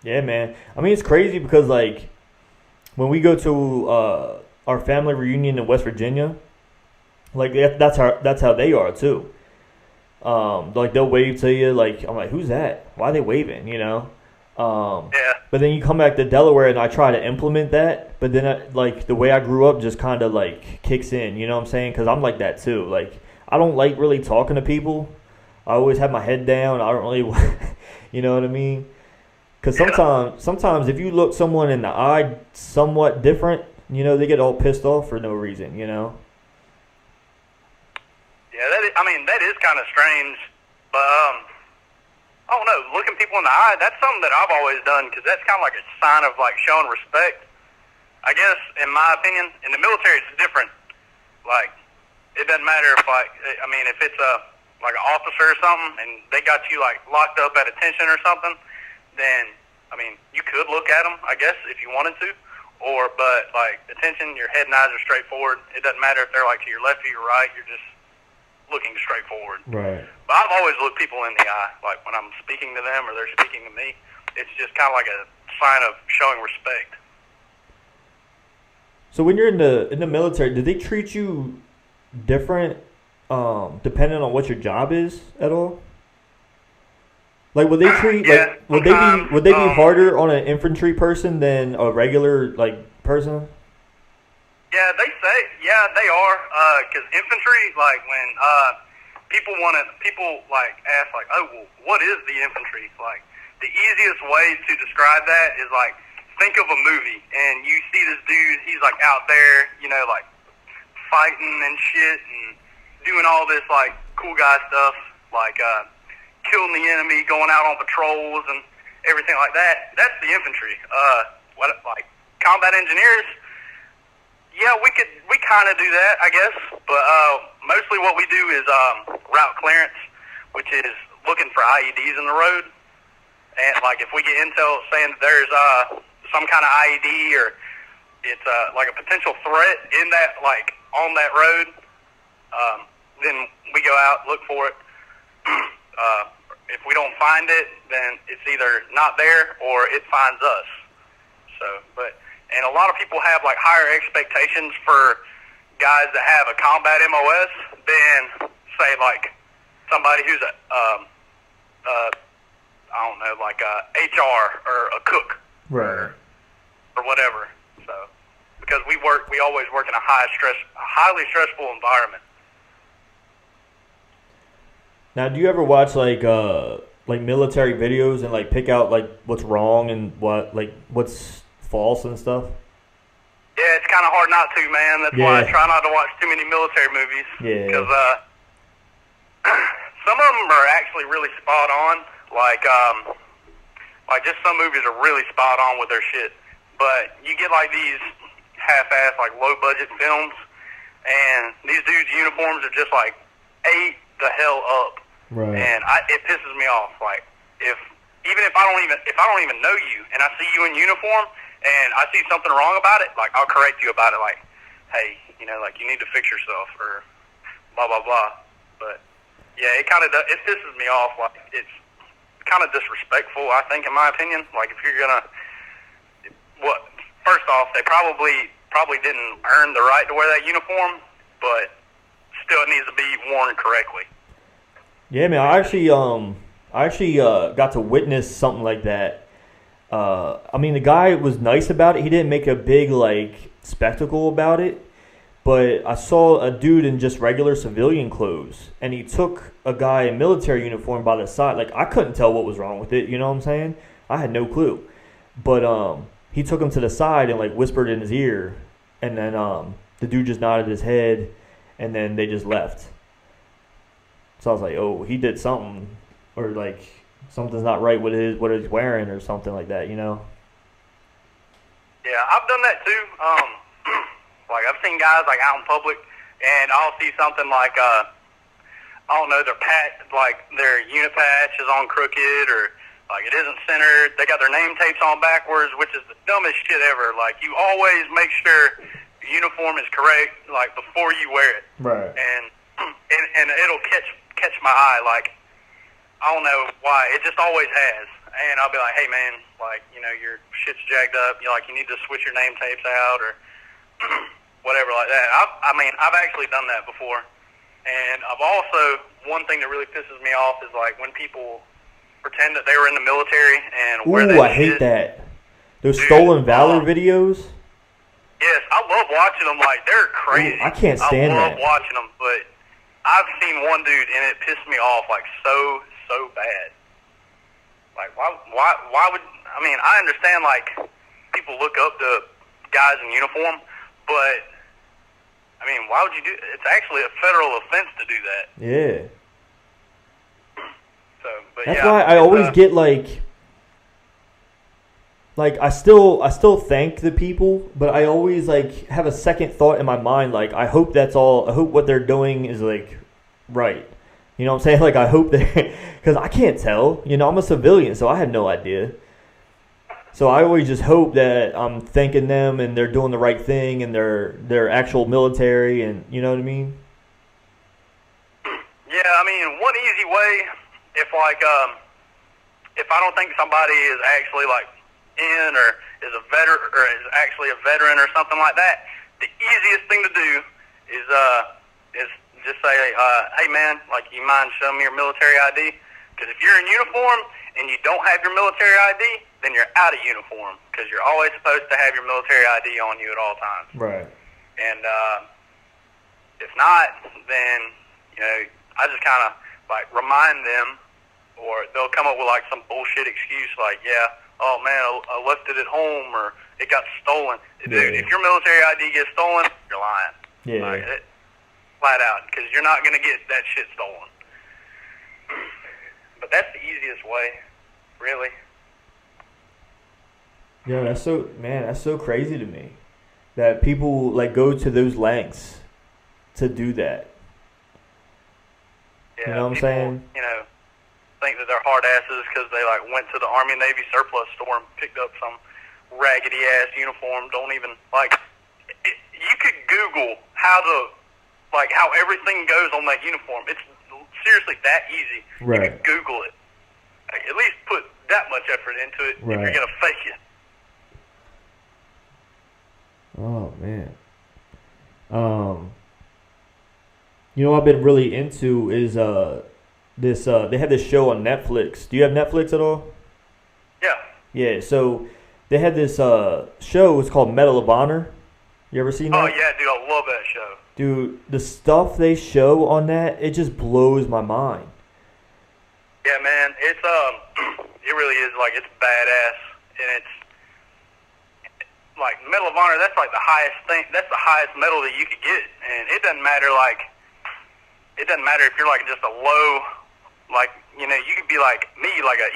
A: Yeah, man. I mean, it's crazy because, like, when we go to our family reunion in West Virginia, like, that's how they are, too. Like, they'll wave to you. Like, I'm like, who's that? Why are they waving, Yeah. But then you come back to Delaware, and I try to implement that. But then, like, the way I grew up just kind of, like, kicks in. You know what I'm saying? Because I'm like that, too. Like, I don't like really talking to people. I always have my head down. I don't really, you know what I mean? Because sometimes if you look someone in the eye somewhat different, they get all pissed off for no reason,
B: Yeah, that is kind of strange. But, I don't know, looking people in the eye, that's something that I've always done, because that's kind of like a sign of, like, showing respect. I guess, in my opinion, in the military it's different. Like, it doesn't matter if, like, I mean, if it's like an officer or something and they got you, like, locked up at attention or something, then, I mean, you could look at them, I guess, if you wanted to. But, like, attention, your head and eyes are straight forward. It doesn't matter if they're, like, to your left or your right. You're just looking straight forward.
A: Right.
B: But I've always looked people in the eye. Like, when I'm speaking to them or they're speaking to me, it's just kind of like a sign of showing respect.
A: So when you're in the military, did they treat you different depending on what your job is at all? Like, would they treat would they be harder on an infantry person than a regular person?
B: Yeah, they they are. Because infantry, like when people ask like, oh, well, what is the infantry? Like, the easiest way to describe that is like, think of a movie and you see this dude, he's like out there, like fighting and shit and doing all this like cool guy stuff, like killing the enemy, going out on patrols and everything like that. That's the infantry. Like combat engineers? Yeah, we kind of do that, I guess. But mostly what we do is route clearance, which is looking for IEDs in the road. And like if we get intel saying that there's some kind of IED or it's like a potential threat in that, like on that road, then we go out, look for it. If we don't find it, then it's either not there or it finds us. And a lot of people have like higher expectations for guys that have a combat MOS than say like somebody who's I don't know, like a HR or a cook,
A: right,
B: or whatever. So because we always work in a highly stressful environment.
A: Now, do you ever watch like military videos and like pick out like what's wrong and what's false and stuff?
B: Yeah, it's kind of hard not to, man. That's why I try not to watch too many military movies.
A: Yeah.
B: Because some of them are actually really spot on. Like just some movies are really spot on with their shit. But you get like these half-ass, like low-budget films, and these dudes' uniforms are just like ate the hell up.
A: Right.
B: And it pisses me off. Like if I don't even know you and I see you in uniform and I see something wrong about it, like I'll correct you about it. Like, hey, like you need to fix yourself or blah blah blah. But yeah, it pisses me off. Like it's kind of disrespectful, I think, in my opinion. Like if you're gonna, first off, they probably didn't earn the right to wear that uniform, but still it needs to be worn correctly.
A: Yeah, man, I actually got to witness something like that. I mean, the guy was nice about it. He didn't make a big like spectacle about it. But I saw a dude in just regular civilian clothes, and he took a guy in military uniform by the side. Like, I couldn't tell what was wrong with it, you know what I'm saying? I had no clue. But he took him to the side and, like, whispered in his ear, and then the dude just nodded his head, and then they just left. So I was like, oh, he did something, or, like, something's not right with what he's wearing or something like that, you know?
B: Yeah, I've done that, too. Like, I've seen guys, like, out in public, and I'll see something like, I don't know, their unit patch is on crooked, or, like, it isn't centered. They got their name tapes on backwards, which is the dumbest shit ever. Like, you always make sure your uniform is correct, like, before you wear it.
A: Right.
B: And it'll catch my eye, like, I don't know why. It just always has. And I'll be like, hey, man, like, your shit's jacked up. You need to switch your name tapes out, or whatever like that. I've actually done that before. And I've also, one thing that really pisses me off is like when people pretend that they were in the military and wear that
A: I hate that. Those stolen valor videos.
B: Yes, I love watching them. Like, they're crazy.
A: I can't stand that.
B: I love watching them, but I've seen one dude and it pissed me off like so bad. Like, why would, I understand like people look up to guys in uniform, but why would you do? It's actually a federal offense to do that.
A: Yeah.
B: So, but
A: that's why I always get like like I still thank the people, but I always like have a second thought in my mind. Like I hope that's all. I hope what they're doing is like right. You know what I'm saying? Like I hope they, because I can't tell. You know, I'm a civilian, so I have no idea. So I always just hope that I'm thanking them and they're doing the right thing and they're actual military and you know what I mean?
B: Yeah, I mean, one easy way, if I don't think somebody is actually like in or is a veteran or is actually a veteran or something like that, the easiest thing to do is just say, hey man, like you mind showing me your military ID? Because if you're in uniform and you don't have your military ID, then you're out of uniform because you're always supposed to have your military ID on you at all times.
A: Right.
B: And if not, then you know I just kind of like remind them, or they'll come up with like some bullshit excuse like, yeah, oh man, I left it at home or it got stolen.
A: Yeah.
B: Dude, if your military ID gets stolen, you're lying.
A: Yeah.
B: Like, flat out, because you're not going to get that shit stolen. But that's the easiest way, really.
A: Yeah, that's so crazy to me that people like go to those lengths to do that.
B: Yeah,
A: you know what I'm
B: people,
A: saying?
B: You know, think that they're hard asses because they like went to the Army Navy surplus store and picked up some raggedy ass uniform. Don't even like. You could Google how everything goes on that uniform. It's seriously that easy.
A: Right.
B: You could Google it. Like, at least put that much effort into it
A: Right.
B: if you're gonna fake it.
A: Oh man. You know what I've been really into is this they had this show on Netflix. Do you have Netflix at all?
B: Yeah.
A: Yeah, so they had this show, it's called Medal of Honor. You ever seen that?
B: Oh yeah, dude, I love that show.
A: Dude, the stuff they show on that, it just blows my mind.
B: Yeah, man, it's it really is like it's badass, and it's like Medal of Honor. That's like the highest thing. That's the highest medal that you could get, and it doesn't matter if you're like just a low, like you know, you could be like me, like a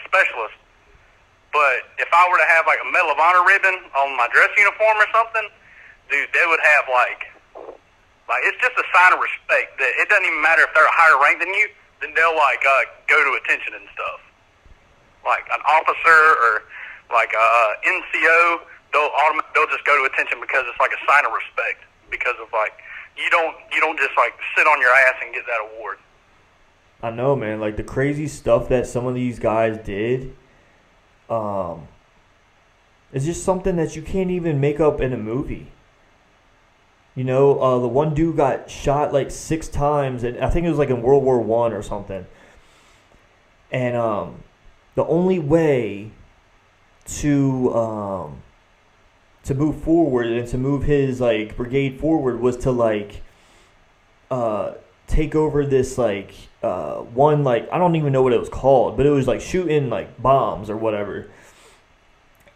B: specialist. But if I were to have like a Medal of Honor ribbon on my dress uniform or something, dude, they would have like it's just a sign of respect. That it doesn't even matter if they're a higher rank than you. Then they'll like go to attention and stuff. Like an officer or like NCO, they'll just go to attention because it's like a sign of respect. Because of like you don't just like sit on your ass and get that award.
A: I know, man. Like the crazy stuff that some of these guys did, it's just something that you can't even make up in a movie. You know, the one dude got shot like 6 times, and I think it was like in World War I or something. And the only way to move forward and to move his like brigade forward was to like take over this like one like I don't even know what it was called, but it was like shooting like bombs or whatever.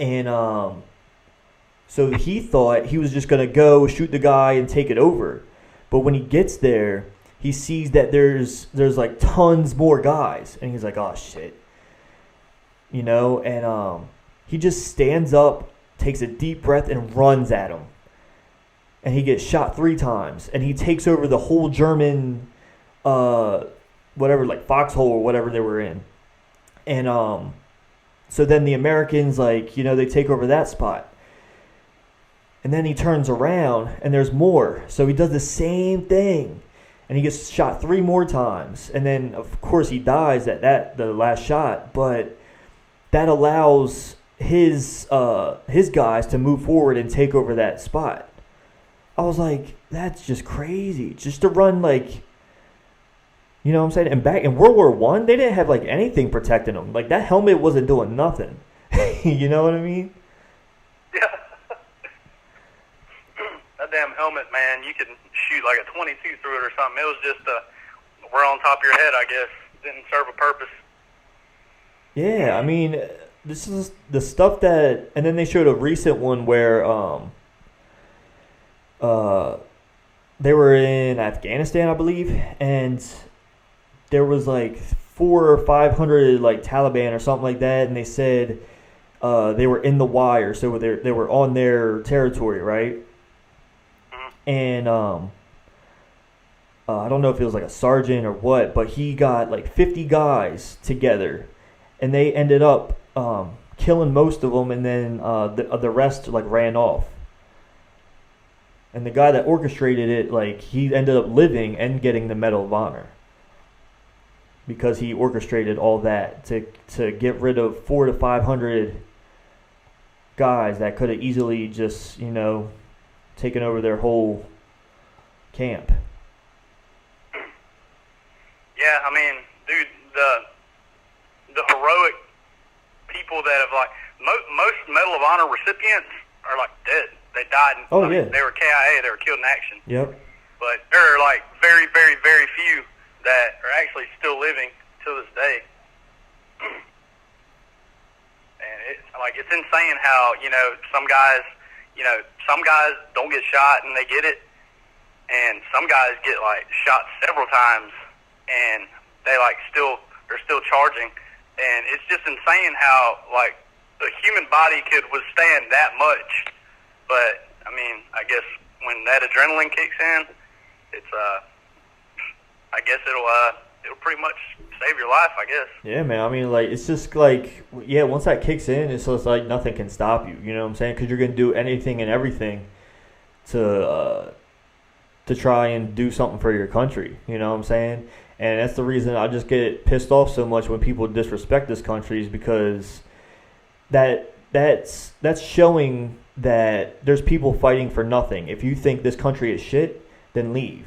A: And so he thought he was just going to go shoot the guy and take it over. But when he gets there, he sees that there's like tons more guys. And he's like, oh, shit. You know, and he just stands up, takes a deep breath, and runs at him. And he gets shot 3 times. And he takes over the whole German, whatever, like foxhole or whatever they were in. And so then the Americans, like, you know, they take over that spot. And then he turns around, and there's more. So he does the same thing. And he gets shot 3 more times. And then, of course, he dies at the last shot. But that allows his guys to move forward and take over that spot. I was like, that's just crazy. Just to run, like, you know what I'm saying? And back in World War I, they didn't have, like, anything protecting them. Like, that helmet wasn't doing nothing. You know what I mean?
B: Yeah. That damn helmet, man, you could shoot like a 22 through it or something. It was just we're on top of your head, I guess. Didn't serve a purpose.
A: Yeah, I mean, this is the stuff that... And then they showed a recent one where they were in Afghanistan, I believe, and there was like 400 or 500 like Taliban or something like that, and they said they were in the wire, so they were on their territory, right? And I don't know if it was like a sergeant or what, but he got like 50 guys together, and they ended up killing most of them, and then the rest like ran off. And the guy that orchestrated it, like, he ended up living and getting the Medal of Honor because he orchestrated all that to get rid of 400 to 500 guys that could have easily just, taken over their whole camp.
B: Yeah, I mean, dude, the heroic people that have, like, most Medal of Honor recipients are, like, dead. They died.
A: Yeah.
B: They were KIA. They were killed in action.
A: Yep.
B: But there are, like, very, very, very few that are actually still living to this day. And it's insane how, some guys don't get shot and they get it. And some guys get, like, shot several times and they're still charging. And it's just insane how, like, the human body could withstand that much. But, I mean, I guess when that adrenaline kicks in, it's, I guess it'll pretty much save your life, I guess.
A: Yeah, man. I mean, like, it's just like, yeah, once that kicks in, it's just like nothing can stop you. You know what I'm saying? Because you're going to do anything and everything to try and do something for your country. You know what I'm saying? And that's the reason I just get pissed off so much when people disrespect this country, is because that's showing that there's people fighting for nothing. If you think this country is shit, then leave.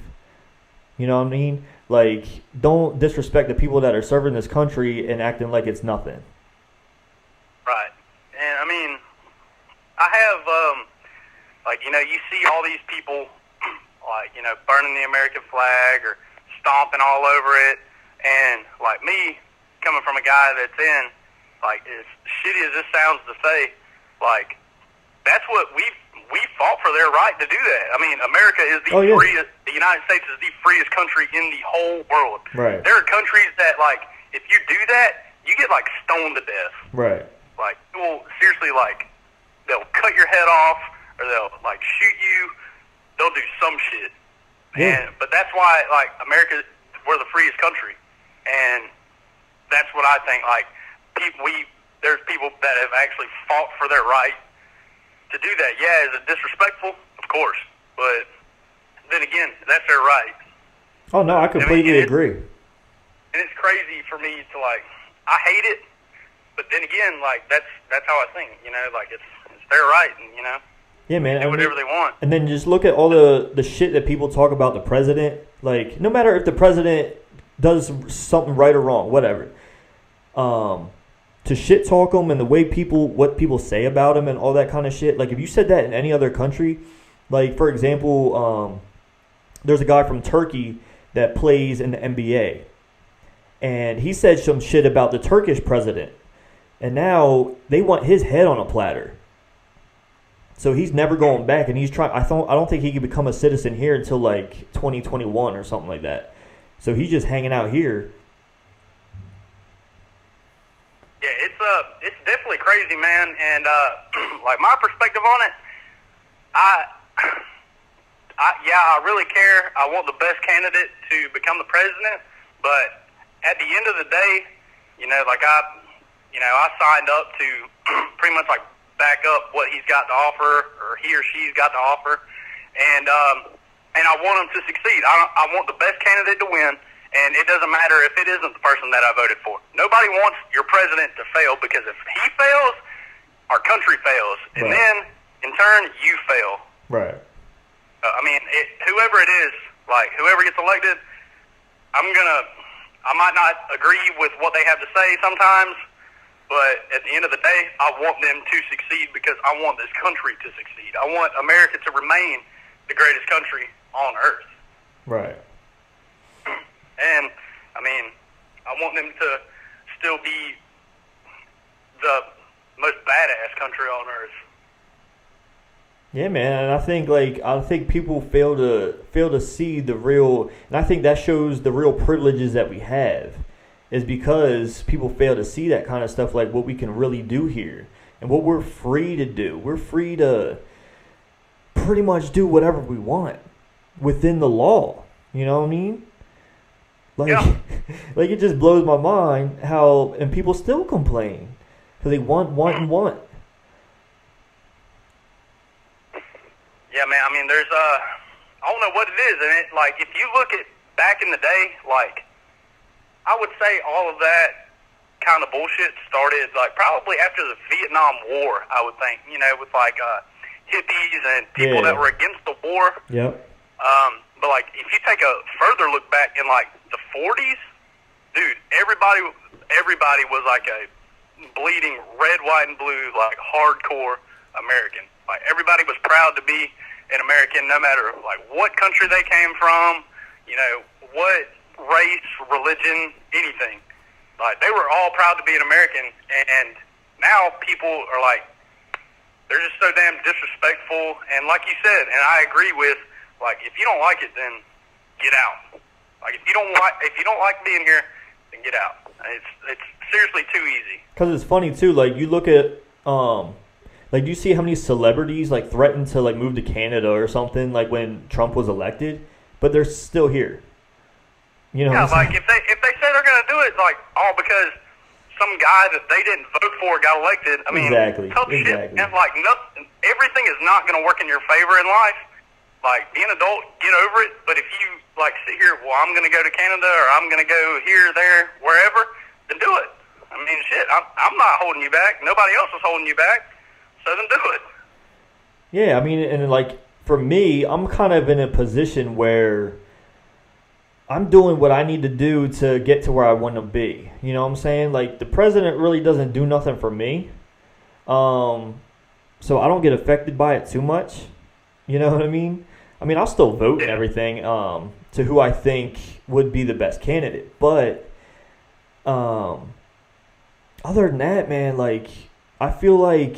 A: You know what I mean? Like, don't disrespect the people that are serving this country and acting like it's nothing.
B: Right. And, I mean, I have, you see all these people, like, burning the American flag or stomping all over it. And, like, me, coming from a guy that's in, like, as shitty as this sounds to say, like, that's what we fought for their right to do that. I mean, America is the freest. The United States is the freest country in the whole world.
A: Right.
B: There are countries that, like, if you do that, you get, like, stoned to death.
A: Right.
B: Like, people seriously, like, they'll cut your head off or they'll, like, shoot you. They'll do some shit.
A: Yeah.
B: But that's why, like, America, we're the freest country, and that's what I think. Like, there's people that have actually fought for their right to do that. Yeah, is it disrespectful? Of course. But then again, that's their right.
A: Oh, no, I completely agree.
B: And it's crazy for me to, like, I hate it, but then again, like, that's how I think, like, it's their right, and,
A: yeah, man,
B: do whatever they want.
A: And then just look at all the shit that people talk about the president. Like, no matter if the president does something right or wrong, whatever, to shit talk him and the way what people say about him and all that kind of shit. Like, if you said that in any other country, like, for example, there's a guy from Turkey that plays in the NBA, and he said some shit about the Turkish president, and now they want his head on a platter. So he's never going back, and he's trying. I don't think he can become a citizen here until like 2021 or something like that. So he's just hanging out here.
B: Yeah, it's definitely crazy, man. And like, my perspective on it, I really care. I want the best candidate to become the president. But at the end of the day, I signed up to pretty much like back up what he's got to offer, or he or she's got to offer, and I want him to succeed. I want the best candidate to win. And it doesn't matter if it isn't the person that I voted for. Nobody wants your president to fail, because if he fails, our country fails. And then, in turn, you fail.
A: Right.
B: Whoever it is, like, whoever gets elected, I might not agree with what they have to say sometimes, but at the end of the day, I want them to succeed because I want this country to succeed. I want America to remain the greatest country on earth.
A: Right.
B: And, I want them to still be the most badass country on earth.
A: Yeah, man, and I think people fail to see the real, and I think that shows the real privileges that we have, is because people fail to see that kind of stuff, like what we can really do here. and what we're free to do. We're free to pretty much do whatever we want within the law. You know what I mean? Like,
B: Yeah.
A: like it just blows my mind how, and people still complain because they want.
B: Yeah, man. I mean, there's I don't know what it is, and it like if you look at back in the day, like I would say all of that kind of bullshit started like probably after the Vietnam War. I would think, with like hippies and people that were against the war.
A: Yep.
B: But like if you take a further look back in like the 40s, dude, everybody was like a bleeding red, white, and blue, like hardcore American. Like everybody was proud to be an American, no matter like what country they came from, what race, religion, anything. Like they were all proud to be an American, and now people are like, they're just so damn disrespectful. And like you said, and I agree with, like if you don't like it, then get out. Like if you don't like being here, then get out. It's seriously too easy.
A: Because it's funny too. Like you look at like, do you see how many celebrities like threatened to like move to Canada or something like when Trump was elected, but they're still here?
B: Yeah, like if they say they're gonna do it, like because some guy that they didn't vote for got elected. I mean, tough shit, and like nothing, everything is not gonna work in your favor in life. Like be an adult, get over it. But if you like sit here, well, I'm gonna go to Canada or I'm gonna go here, there, wherever, then do it. I mean, shit, I'm not holding you back. Nobody else is holding you back. So then do it.
A: Yeah, I mean, and like for me, I'm kind of in a position where I'm doing what I need to do to get to where I want to be. You know what I'm saying? Like the president really doesn't do nothing for me, so I don't get affected by it too much. You know what I mean? I mean, I'll still vote and everything to who I think would be the best candidate, but other than that, man, like I feel like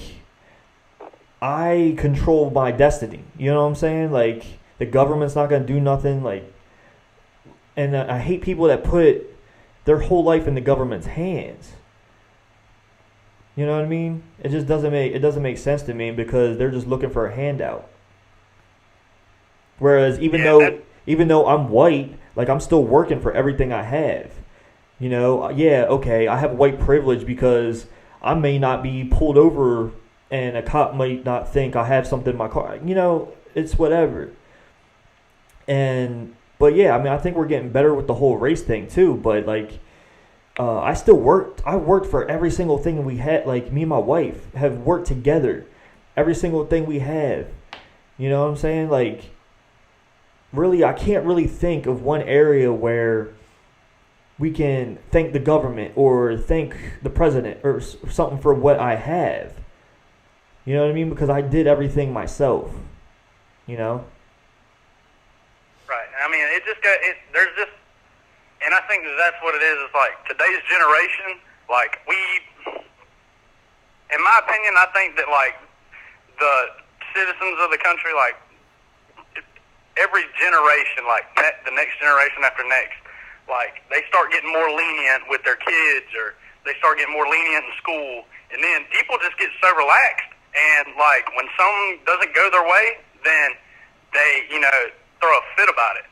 A: I control my destiny. You know what I'm saying? Like the government's not gonna do nothing. Like, and I hate people that put their whole life in the government's hands. You know what I mean? It just doesn't make sense to me because they're just looking for a handout. Whereas even though I'm white, like I'm still working for everything I have. Okay, I have white privilege because I may not be pulled over and a cop might not think I have something in my car. It's whatever. But yeah, I mean, I think we're getting better with the whole race thing too. But like, I worked for every single thing we had. Like me and my wife have worked together, every single thing we have. You know what I'm saying? Like, really, I can't really think of one area where we can thank the government or thank the president or something for what I have. You know what I mean? Because I did everything myself.
B: Right. I mean, there's just, and I think that's what it is. It's like today's generation, like in my opinion, I think that like the citizens of the country, like every generation, like the next generation after next, like they start getting more lenient with their kids or they start getting more lenient in school. And then people just get so relaxed. And like when something doesn't go their way, then they, throw a fit about it.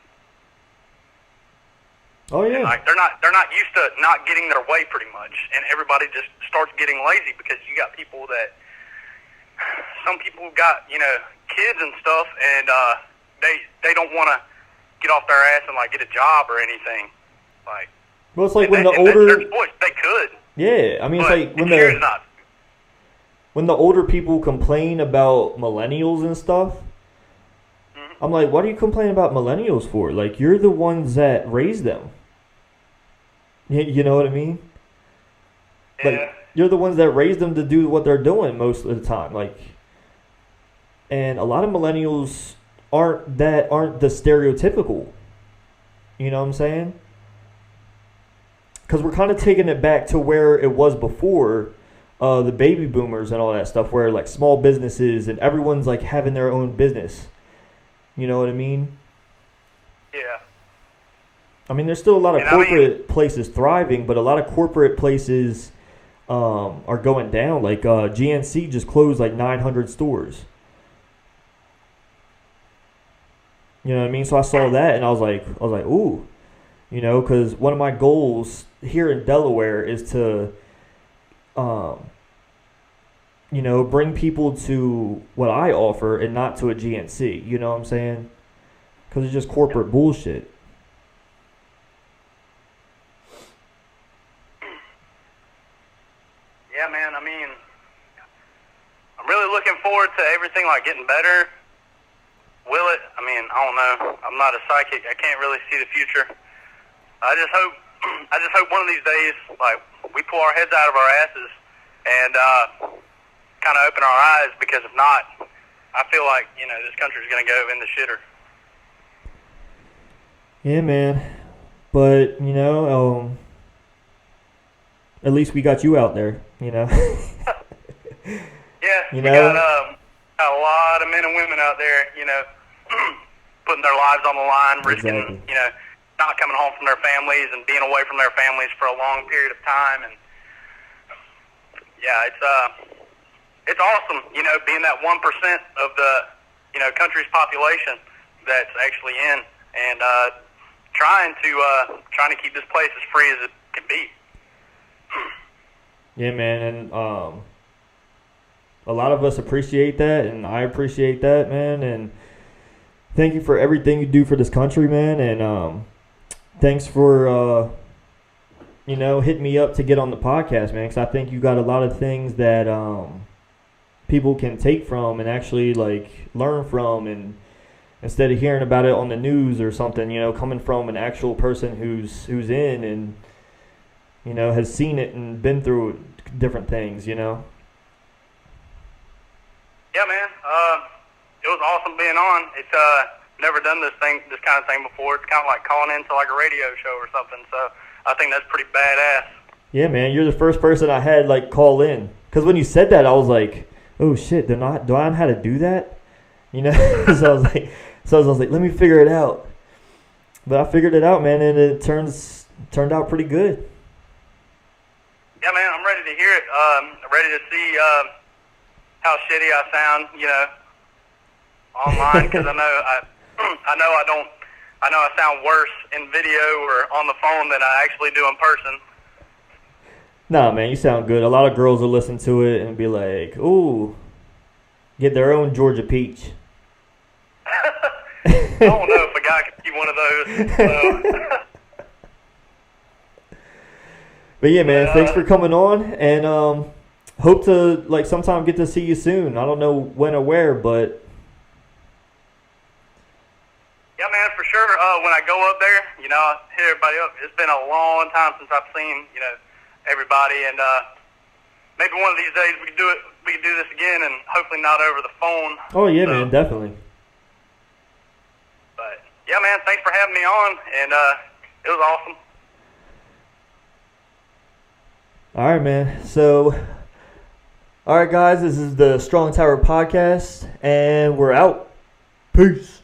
A: Oh yeah.
B: And like they're not used to not getting their way pretty much, and everybody just starts getting lazy because you got people that some people got kids and stuff, and they don't want to get off their ass and like get a job or anything. Like,
A: well, it's like when the older
B: they could.
A: Yeah, I mean, it's like when the older people complain about millennials and stuff. I'm like, what are you complaining about millennials for? Like, you're the ones that raised them. You know what I mean?
B: Yeah.
A: Like, you're the ones that raised them to do what they're doing most of the time. Like, and a lot of millennials aren't the stereotypical. You know what I'm saying? Because we're kind of taking it back to where it was before the baby boomers and all that stuff, where like small businesses and everyone's like having their own business. You know what I mean?
B: Yeah.
A: I mean, there's still a lot of corporate places thriving, but a lot of corporate places are going down. Like GNC just closed like 900 stores. You know what I mean? So I saw that and I was like, ooh, you know, because one of my goals here in Delaware is to, you know, bring people to what I offer and not to a GNC. You know what I'm saying? Because it's just corporate bullshit.
B: Yeah, man. I mean, I'm really looking forward to everything like getting better. Will it? I mean, I don't know. I'm not a psychic. I can't really see the future. I just hope one of these days, like, we pull our heads out of our asses and kind of open our eyes, because if not, I feel like, you know, this country's going to go in the shitter.
A: Yeah, man. But, you know, at least we got you out there, you know.
B: Yeah,
A: you
B: we
A: know?
B: got a lot of men and women out there, you know, putting their lives on the line, risking,
A: Exactly.
B: you know, not coming home from their families and being away from their families for a long period of time. And yeah, it's awesome, you know, being that 1% of the, you know, country's population that's actually in, and trying to keep this place as free as it can be.
A: Yeah, man, and a lot of us appreciate that, and I appreciate that, man, and thank you for everything you do for this country, man, and thanks for, you know, hitting me up to get on the podcast, man, because I think you got a lot of things that people can take from and actually, like, learn from, and instead of hearing about it on the news or something, you know, coming from an actual person who's in and, you know, has seen it and been through different things, you know.
B: Yeah, man. It was awesome being on. It's never done this kind of thing before. It's kind of like calling into like a radio show or something. So I think that's pretty badass.
A: Yeah, man. You're the first person I had like call in, because when you said that, I was like, oh shit, do I know how to do that? You know. so I was like, let me figure it out. But I figured it out, man, and it turned out pretty good.
B: Yeah, man. I'm ready to hear it. Ready to see how shitty I sound, you know, online, because I know I sound worse in video or on the phone than I actually do in person.
A: Nah, man, you sound good. A lot of girls will listen to it and be like, ooh, get their own Georgia peach.
B: I don't know if a guy could be one of those. So.
A: But yeah, man, thanks for coming on, and hope to, like, sometime get to see you soon. I don't know when or where, but...
B: Yeah, man, for sure. When I go up there, you know, I hit everybody up. It's been a long time since I've seen, you know, everybody, and maybe one of these days we can do this again, and hopefully not over the phone.
A: Oh, yeah, man, definitely.
B: But, yeah, man, thanks for having me on, and it was awesome.
A: All right, man. So... All right, guys, this is the Strong Tower Podcast, and we're out. Peace.